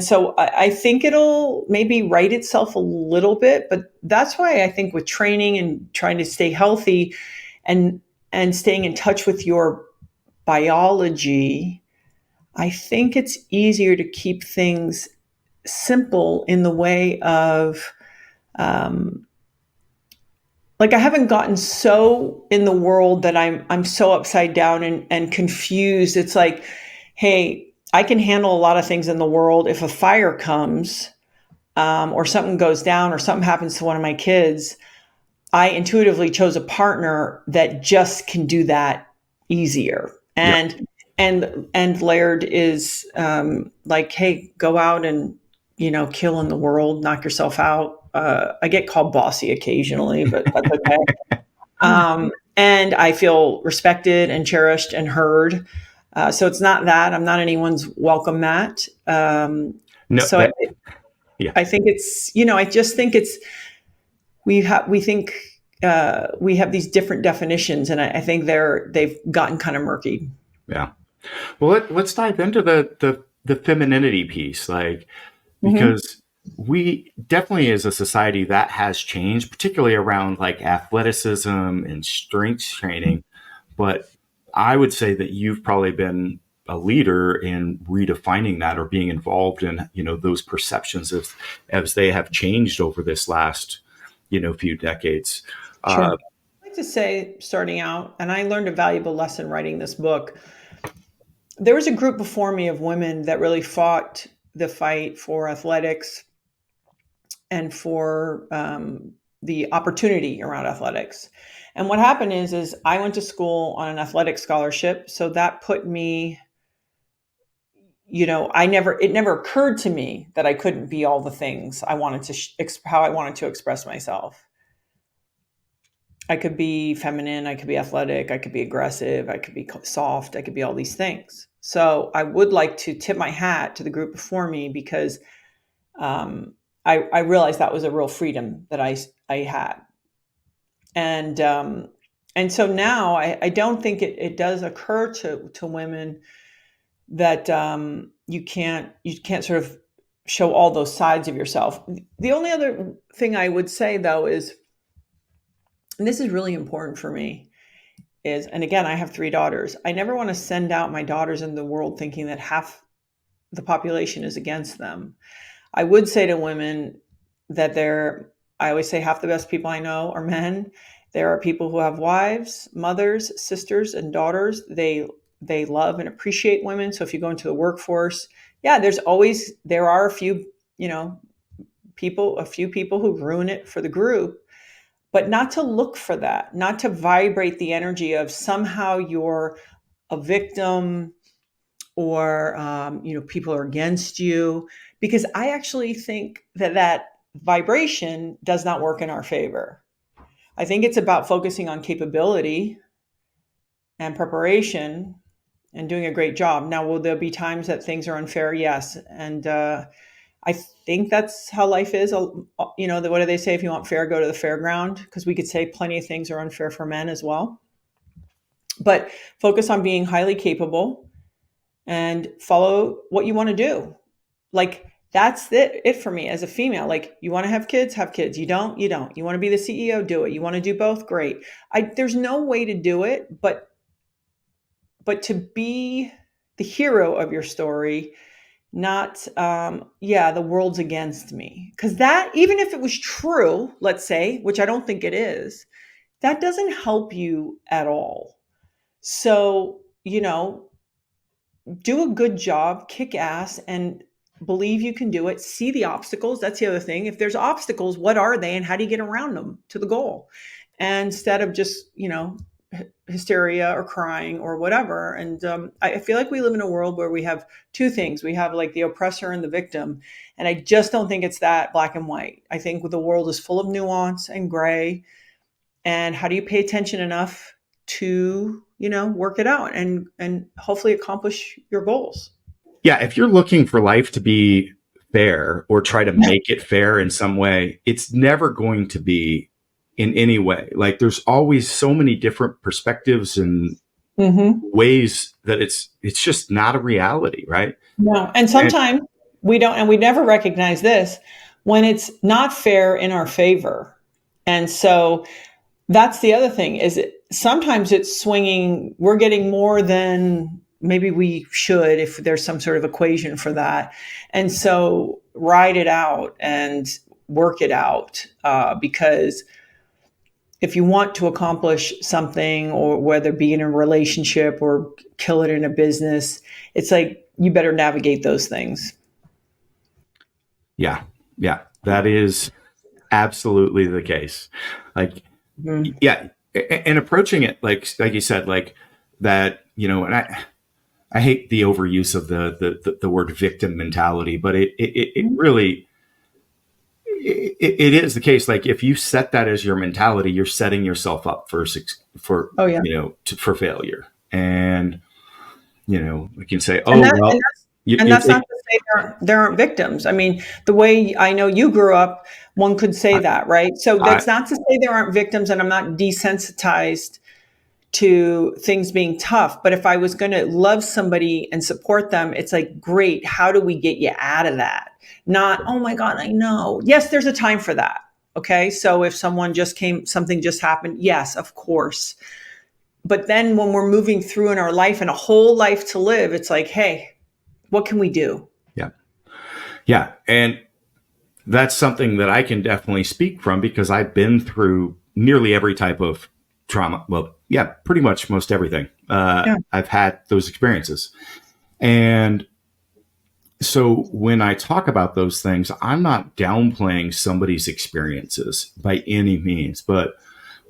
so I think it'll maybe right itself a little bit, but that's why I think with training and trying to stay healthy and staying in touch with your biology, I think it's easier to keep things simple in the way of like I haven't gotten so in the world that I'm so upside down and confused. It's like, hey, I can handle a lot of things in the world. If a fire comes, or something goes down, or something happens to one of my kids, I intuitively chose a partner that just can do that easier. Yeah. And Laird is like, hey, go out and, kill in the world, knock yourself out. I get called bossy occasionally, but that's okay. And I feel respected and cherished and heard. So it's not that I'm not anyone's welcome mat. No, So that, yeah. I think it's, I just think it's, we think we have these different definitions, and I think they've gotten kind of murky. Yeah. Well, let's dive into the femininity piece, like, because we definitely, as a society, that has changed, particularly around like athleticism and strength training. But I would say that you've probably been a leader in redefining that, or being involved in, those perceptions as they have changed over this last, few decades. Sure. I'd like to say, starting out, and I learned a valuable lesson writing this book. There was a group before me of women that really fought the fight for athletics and for the opportunity around athletics. And what happened is I went to school on an athletic scholarship. So that put me, it never occurred to me that I couldn't be all the things I wanted to, how I wanted to express myself. I could be feminine, I could be athletic, I could be aggressive, I could be soft, I could be all these things. So I would like to tip my hat to the group before me, because I realized that was a real freedom that I had. And so now I don't think it does occur to women that you can't sort of show all those sides of yourself. The only other thing I would say, though, is, and this is really important for me, is, and again, I have 3 daughters. I never want to send out my daughters in the world thinking that half the population is against them. I would say to women that I always say half the best people I know are men. There are people who have wives, mothers, sisters, and daughters. They love and appreciate women. So if you go into the workforce, yeah, there are a few people who ruin it for the group. But not to look for that, not to vibrate the energy of somehow you're a victim, or people are against you, because I actually think that vibration does not work in our favor. I think it's about focusing on capability and preparation and doing a great job. Now, will there be times that things are unfair? Yes. And I think that's how life is. What do they say? If you want fair, go to the fairground, because we could say plenty of things are unfair for men as well. But focus on being highly capable and follow what you want to do. Like, that's it for me as a female. Like, you want to have kids, have kids. You don't. You want to be the CEO, do it. You want to do both, great. There's no way to do it, but to be the hero of your story, not, the world's against me. Because that, even if it was true, let's say, which I don't think it is, that doesn't help you at all. So, do a good job, kick ass, and believe you can do it. See the obstacles. That's the other thing. If there's obstacles, what are they and how do you get around them to the goal? And instead of just, hysteria or crying or whatever. And I feel like we live in a world where we have 2 things. We have like the oppressor and the victim. And I just don't think it's that black and white. I think the world is full of nuance and gray. And how do you pay attention enough to, work it out and hopefully accomplish your goals? Yeah. If you're looking for life to be fair, or try to make it fair in some way, it's never going to be in any way. Like, there's always so many different perspectives and ways that it's just not a reality, right? No. And sometimes we don't, and we never recognize this when it's not fair in our favor. And so that's the other thing, is sometimes it's swinging. We're getting more than maybe we should, if there's some sort of equation for that. And so ride it out and work it out, because if you want to accomplish something, or whether it be in a relationship or kill it in a business, it's like you better navigate those things. Yeah. Yeah. That is absolutely the case. Like, yeah. And approaching it, like you said, like that, and I hate the overuse of the word victim mentality, but it really, it is the case. Like if you set that as your mentality, you're setting yourself up for Oh yeah. For failure. And we can say, And oh well, that's not to say there aren't victims. I mean, the way I know you grew up, one could say that, right? So that's not to say there aren't victims, and I'm not desensitized to things being tough. But if I was going to love somebody and support them, it's like, great, how do we get you out of that? Not, oh my God, I know. Yes, there's a time for that. Okay. So if something just happened, yes, of course. But then when we're moving through in our life and a whole life to live, it's like, hey, what can we do? Yeah. Yeah. And that's something that I can definitely speak from, because I've been through nearly every type of trauma. Well, yeah, pretty much most everything. I've had those experiences. And so when I talk about those things, I'm not downplaying somebody's experiences by any means, but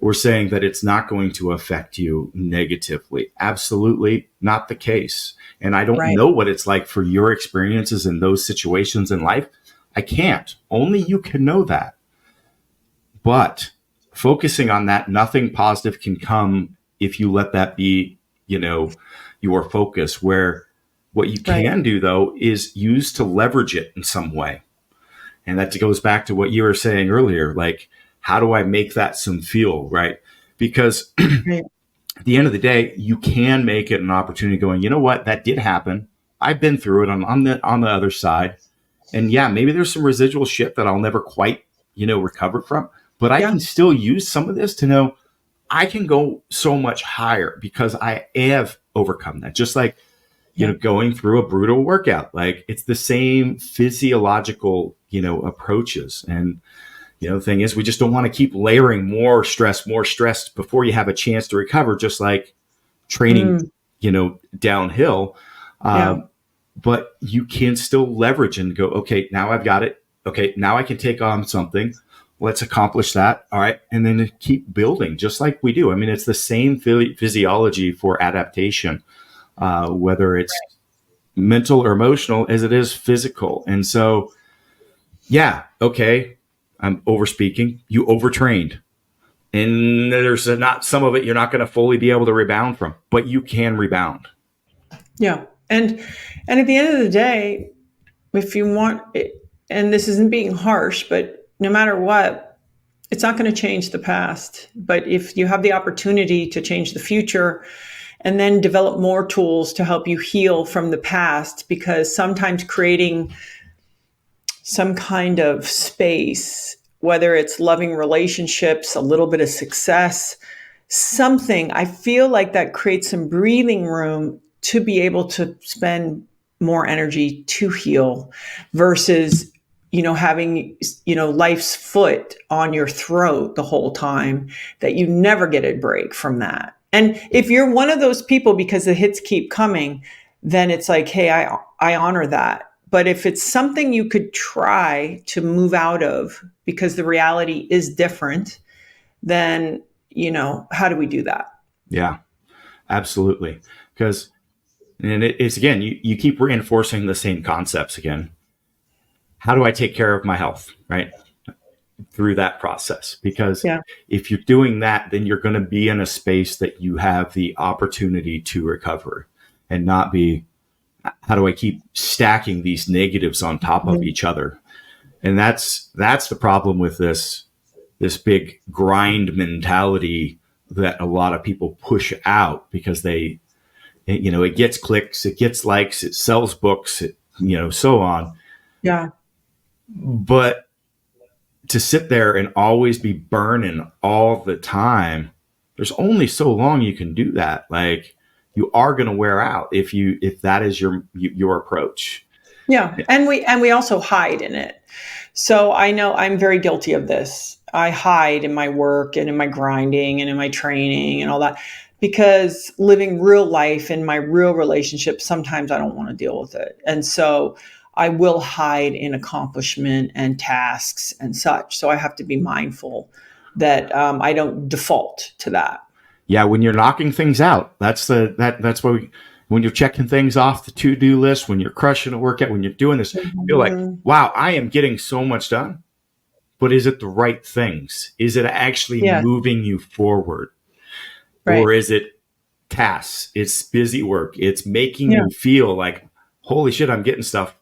we're saying that it's not going to affect you negatively. Absolutely not the case. And I don't know what it's like for your experiences in those situations in life. I can't. Only you can know that. But focusing on that, nothing positive can come if you let that be, your focus. Where what you can do, though, is use to leverage it in some way. And that goes back to what you were saying earlier. Like, how do I make that some fuel, right? Because at the end of the day, you can make it an opportunity going, you know what, that did happen. I've been through it on the other side. And yeah, maybe there's some residual shit that I'll never quite, recover from. But I can still use some of this to know I can go so much higher because I have overcome that. Just like, going through a brutal workout. Like, it's the same physiological, approaches. And, the thing is, we just don't want to keep layering more stress before you have a chance to recover, just like training, downhill. But you can still leverage and go, okay, now I've got it. Okay, now I can take on something. Let's accomplish that. All right. And then keep building just like we do. I mean, it's the same physiology for adaptation, whether it's mental or emotional as it is physical. And so, yeah, okay, I'm overspeaking. You overtrained. And there's not some of it you're not going to fully be able to rebound from, but you can rebound. Yeah. And at the end of the day, if you want it, and this isn't being harsh, but no matter what, it's not going to change the past. But if you have the opportunity to change the future and then develop more tools to help you heal from the past, because sometimes creating some kind of space, whether it's loving relationships, a little bit of success, something, I feel like that creates some breathing room to be able to spend more energy to heal versus, having, life's foot on your throat the whole time, that you never get a break from that. And if you're one of those people, because the hits keep coming, then it's like, hey, I honor that. But if it's something you could try to move out of because the reality is different, then, how do we do that? Yeah, absolutely. Because, and it's again, you keep reinforcing the same concepts again. How do I take care of my health, right? Through that process. Because if you're doing that, then you're going to be in a space that you have the opportunity to recover and not be, how do I keep stacking these negatives on top of each other? And that's the problem with this big grind mentality that a lot of people push out, because it gets clicks, it gets likes, it sells books, so on. Yeah. But to sit there and always be burning all the time, there's only so long you can do that. Like, you are going to wear out if that is your approach. Yeah. And we also hide in it. So I know I'm very guilty of this. I hide in my work and in my grinding and in my training and all that, because living real life in my real relationship, sometimes I don't want to deal with it. And so I will hide in accomplishment and tasks and such. So I have to be mindful that I don't default to that. Yeah, when you're knocking things out, that's when you're checking things off the to-do list, when you're crushing a workout, when you're doing this, you're like, wow, I am getting so much done. But is it the right things? Is it actually moving you forward? Right. Or is it tasks? It's busy work. It's making you feel like, holy shit, I'm getting stuff,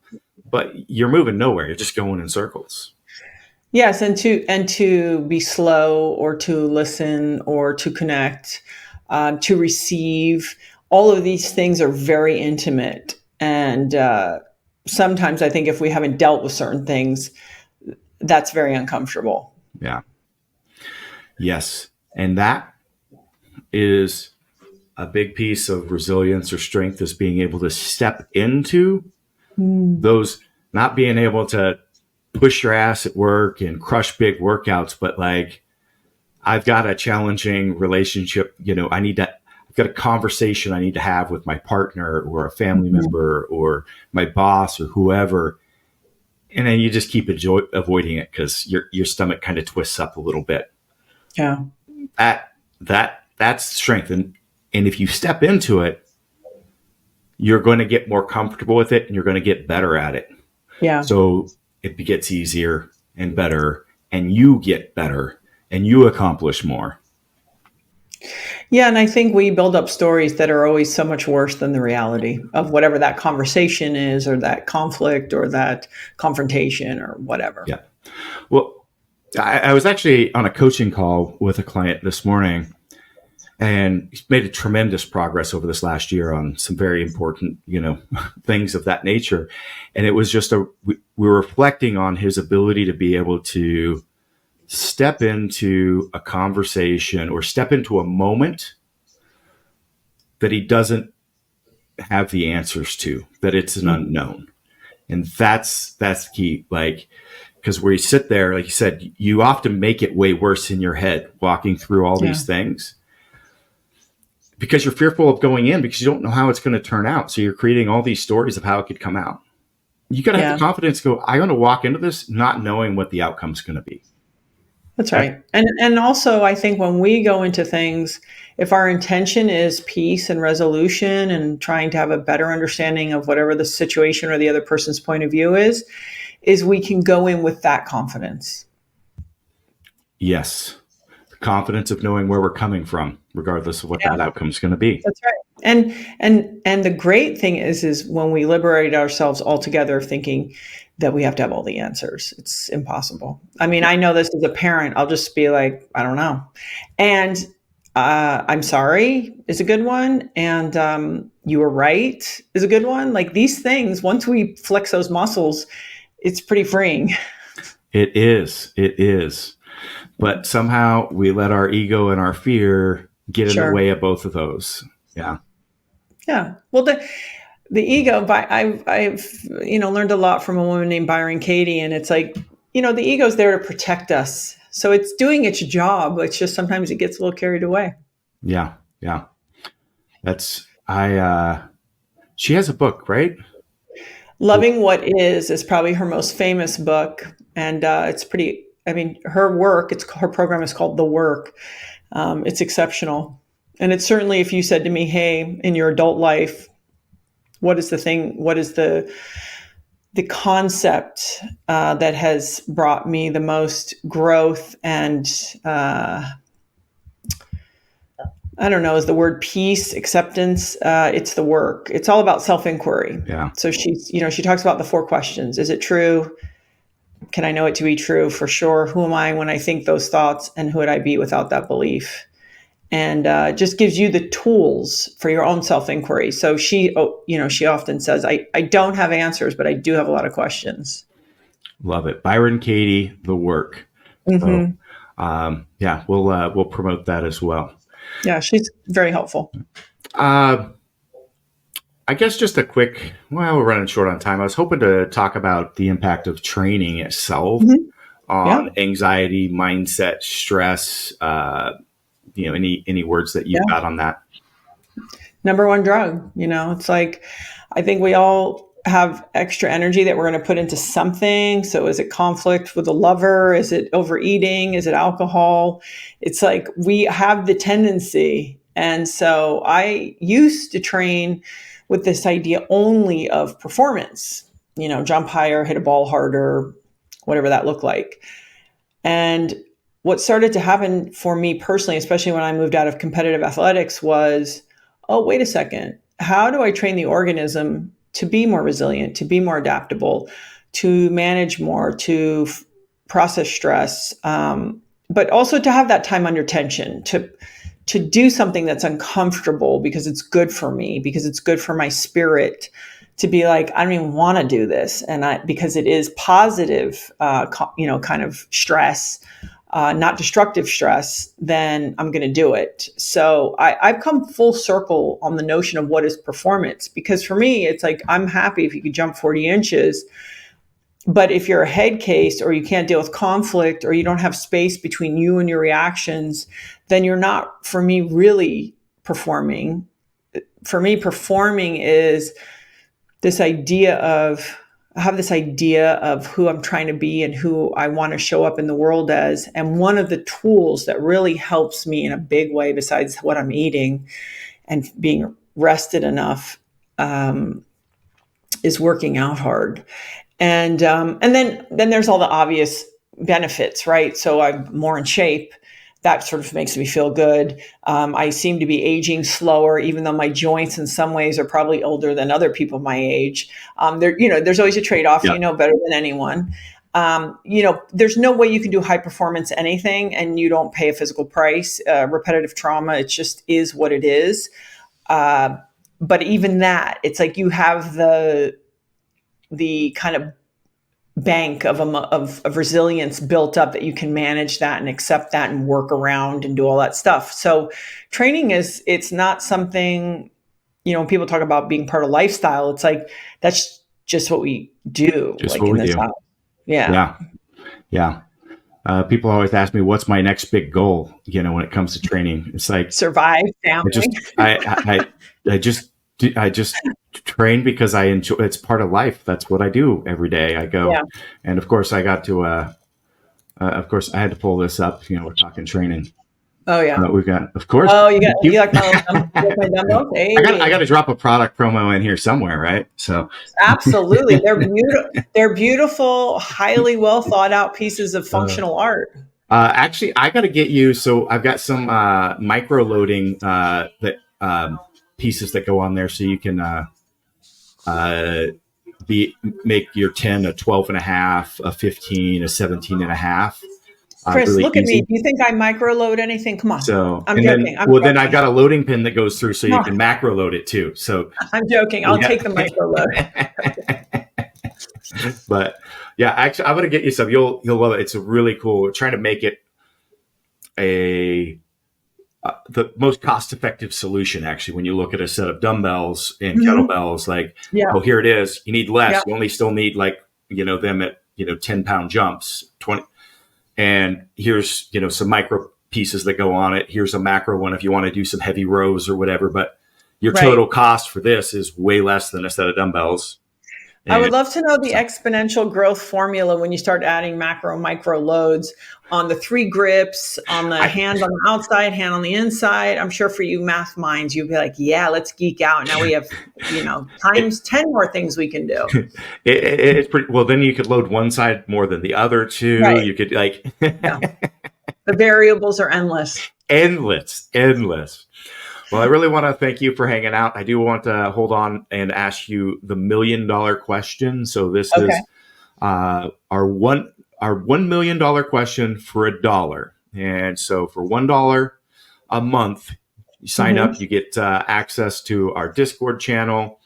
but you're moving nowhere. You're just going in circles. Yes, and to be slow, or to listen, or to connect, to receive. All of these things are very intimate, and sometimes I think if we haven't dealt with certain things, that's very uncomfortable. Yeah. Yes, and that is a big piece of resilience or strength, is being able to step into those, not being able to push your ass at work and crush big workouts, but like, I've got a challenging relationship, I've got a conversation I need to have with my partner or a family member or my boss or whoever. And then you just keep avoiding it because your stomach kind of twists up a little bit. Yeah. That's strength. And if you step into it, you're going to get more comfortable with it and you're going to get better at it. Yeah. So it gets easier and better, and you get better and you accomplish more. Yeah, and I think we build up stories that are always so much worse than the reality of whatever that conversation is, or that conflict, or that confrontation, or whatever. Yeah. Well, I was actually on a coaching call with a client this morning, and he's made a tremendous progress over this last year on some very important, things of that nature. And it was just we were reflecting on his ability to be able to step into a conversation or step into a moment that he doesn't have the answers to, that it's an unknown. And that's key. Like, because where you sit there, like you said, you often make it way worse in your head walking through all these things, because you're fearful of going in because you don't know how it's going to turn out. So you're creating all these stories of how it could come out. You got to have the confidence to go, I'm going to walk into this not knowing what the outcome's going to be. That's right. And also, I think when we go into things, if our intention is peace and resolution and trying to have a better understanding of whatever the situation or the other person's point of view is we can go in with that confidence. Yes. The confidence of knowing where we're coming from, regardless of what that outcome is going to be. That's right. And the great thing is when we liberate ourselves altogether of thinking that we have to have all the answers. It's impossible. I mean, I know this as a parent. I'll just be like, I don't know. And I'm sorry is a good one. And you were right is a good one. Like, these things, once we flex those muscles, it's pretty freeing. It is. But somehow we let our ego and our fear get in the way of both of those. Yeah. Yeah. Well, the ego, I've learned a lot from a woman named Byron Katie, and it's like, the ego's there to protect us. So it's doing its job. It's just sometimes it gets a little carried away. Yeah. She has a book, right? Loving What Is probably her most famous book. And it's pretty, her work, her program is called The Work. It's exceptional. And it's certainly, if you said to me, hey, in your adult life, what is the concept that has brought me the most growth and I don't know, is the word peace, acceptance? It's the work. It's all about self-inquiry. Yeah. So she talks about the 4 questions. Is it true? Can I know it to be true for sure? Who am I when I think those thoughts? And who would I be without that belief? And just gives you the tools for your own self-inquiry. So she often says, I don't have answers, but I do have a lot of questions. Love it. Byron Katie, The Work. Mm-hmm. So, we'll promote that as well. Yeah, she's very helpful. I guess just a quick, well, we're running short on time. I was hoping to talk about the impact of training itself on anxiety, mindset, stress. Any words that you've got on that? Number one drug, it's like, I think we all have extra energy that we're going to put into something. So is it conflict with a lover? Is it overeating? Is it alcohol? It's like we have the tendency. And so I used to train with this idea only of performance, jump higher, hit a ball harder, whatever that looked like. And what started to happen for me personally, especially when I moved out of competitive athletics, was, oh, wait a second. How do I train the organism to be more resilient, to be more adaptable, to manage more, to process stress, but also to have that time under tension, to do something that's uncomfortable because it's good for me, because it's good for my spirit, to be like, I don't even want to do this. And because it is positive, kind of stress, not destructive stress, then I'm going to do it. So I've come full circle on the notion of what is performance, because for me, it's like, I'm happy if you could jump 40 inches, but if you're a head case or you can't deal with conflict or you don't have space between you and your reactions, then you're not, for me, really performing. For me, performing is this idea of, I have this idea of who I'm trying to be and who I want to show up in the world as. And one of the tools that really helps me in a big way, besides what I'm eating and being rested enough, is working out hard. And then there's all the obvious benefits, right? So I'm more in shape. That sort of makes me feel good. I seem to be aging slower, even though my joints in some ways are probably older than other people my age. There's always a trade-off, better than anyone. There's no way you can do high performance anything and you don't pay a physical price. Repetitive trauma, it just is what it is. But even that, it's like you have the kind of bank of resilience built up that you can manage that and accept that and work around and do all that stuff. So training it's not something, when people talk about being part of lifestyle, it's like, that's just what we do. Just like what in we this do. house. Yeah. People always ask me, what's my next big goal? When it comes to training, it's like survive family. I just train because I enjoy. It's part of life. That's what I do every day. I go, and of course I got to. Of course I had to pull this up. We're talking training. Oh yeah, we've got, of course. Oh, you like my dumbbells? Hey. I got to drop a product promo in here somewhere, right? So absolutely, they're beautiful. They're beautiful, highly well thought out pieces of functional art. Actually, I got to get you. So I've got some micro loading pieces that go on there, so you can make your 10 a 12 and a half, a 15, a 17 and a half. Chris, really look easy. at me. Do you think I micro load anything? Come on. So I'm joking. Then I've got a loading pin that goes through, so you can macro load it too. So I'm joking. I'll take the micro load. But yeah, actually, I'm gonna get you some. You'll love it. It's a really cool. We're trying to make it the most cost-effective solution. Actually, when you look at a set of dumbbells and kettlebells, here it is. You need less. You only still need them at 10-pound jumps, 20. And here's some micro pieces that go on it. Here's a macro one if you want to do some heavy rows or whatever. But your total cost for this is way less than a set of dumbbells. I would love to know the exponential growth formula when you start adding macro, micro loads on the 3 grips, on the hand on the outside, hand on the inside. I'm sure for you math minds, you'd be like, yeah, let's geek out. Now we have, times 10 more things we can do. It's pretty well. Then you could load one side more than the other too. Right. You could the variables are endless. Endless. Well, I really want to thank you for hanging out. I do want to hold on and ask you the $1 million question. So this is our $1 million question for $1. And so for $1 a month, you sign up, you get access to our Discord channel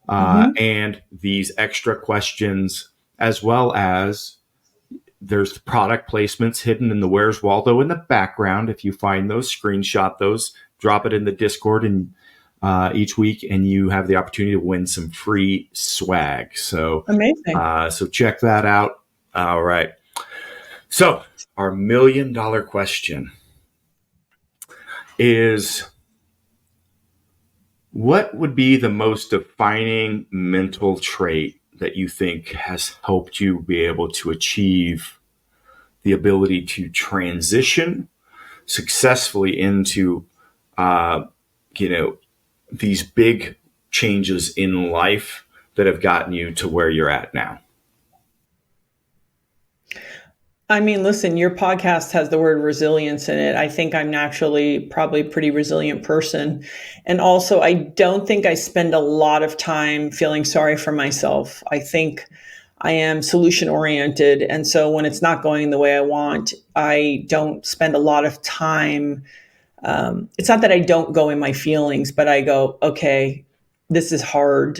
and these extra questions, as well as there's product placements hidden in the Where's Waldo in the background. If you find those, screenshot those, drop it in the Discord, and each week, and you have the opportunity to win some free swag. So Amazing. So check that out. All right. So our $1 million question is, what would be the most defining mental trait that you think has helped you be able to achieve the ability to transition successfully into, these big changes in life that have gotten you to where you're at now? I mean, listen, your podcast has the word resilience in it. I think I'm naturally probably a pretty resilient person. And also, I don't think I spend a lot of time feeling sorry for myself. I think I am solution oriented. And so when it's not going the way I want, I don't spend a lot of time. It's not that I don't go in my feelings, but I go, okay, this is hard.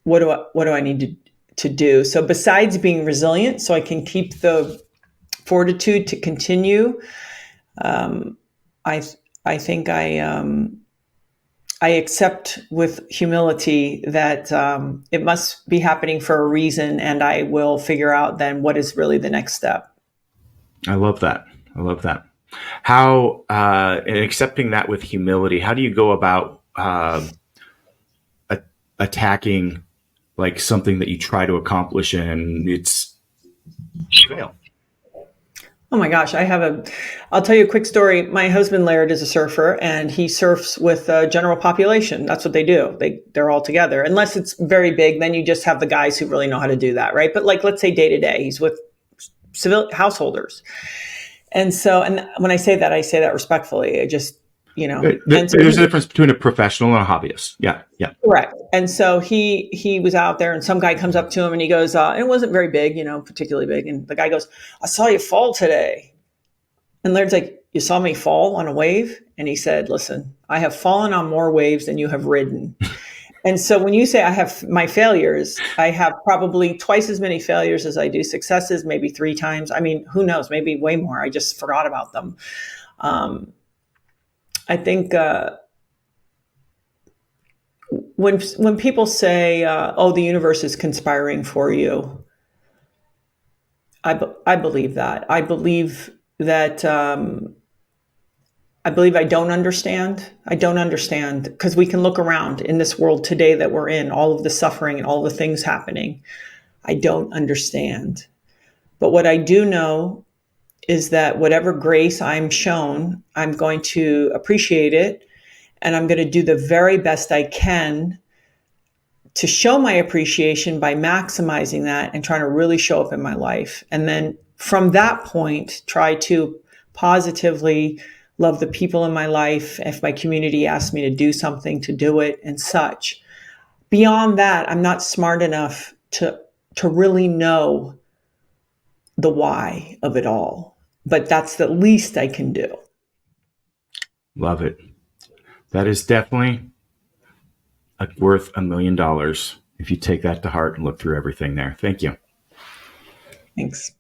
What do I need to do? So besides being resilient, so I can keep the fortitude to continue, I think I accept with humility that it must be happening for a reason, and I will figure out then what is really the next step. I love that. I love that. How, in accepting that with humility, how do you go about attacking like something that you try to accomplish and it's fail? Oh my gosh, I'll tell you a quick story. My husband Laird is a surfer, and he surfs with the general population. That's what they do. They're all together. Unless it's very big, then you just have the guys who really know how to do that, right? But like, let's say day to day, he's with civil householders. And so, and when I say that respectfully. I just, There's a difference between a professional and a hobbyist. Yeah. Yeah. Correct. And so he was out there, and some guy comes up to him and he goes, and it wasn't very big, particularly big. And the guy goes, "I saw you fall today." And Laird's like, "You saw me fall on a wave?" And he said, "Listen, I have fallen on more waves than you have ridden." And so when you say I have my failures, I have probably twice as many failures as I do successes, maybe 3 times. I mean, who knows, maybe way more. I just forgot about them. I think when people say, "Oh, the universe is conspiring for you," I believe that. I believe that. I believe I don't understand. I don't understand because we can look around in this world today that we're in, all of the suffering and all the things happening. I don't understand. But what I do know is that whatever grace I'm shown, I'm going to appreciate it. And I'm going to do the very best I can to show my appreciation by maximizing that and trying to really show up in my life. And then from that point, try to positively love the people in my life. If my community asks me to do something, to do it and such. Beyond that, I'm not smart enough to really know the why of it all. But that's the least I can do. Love it. That is definitely worth $1 million if you take that to heart and look through everything there. Thank you. Thanks.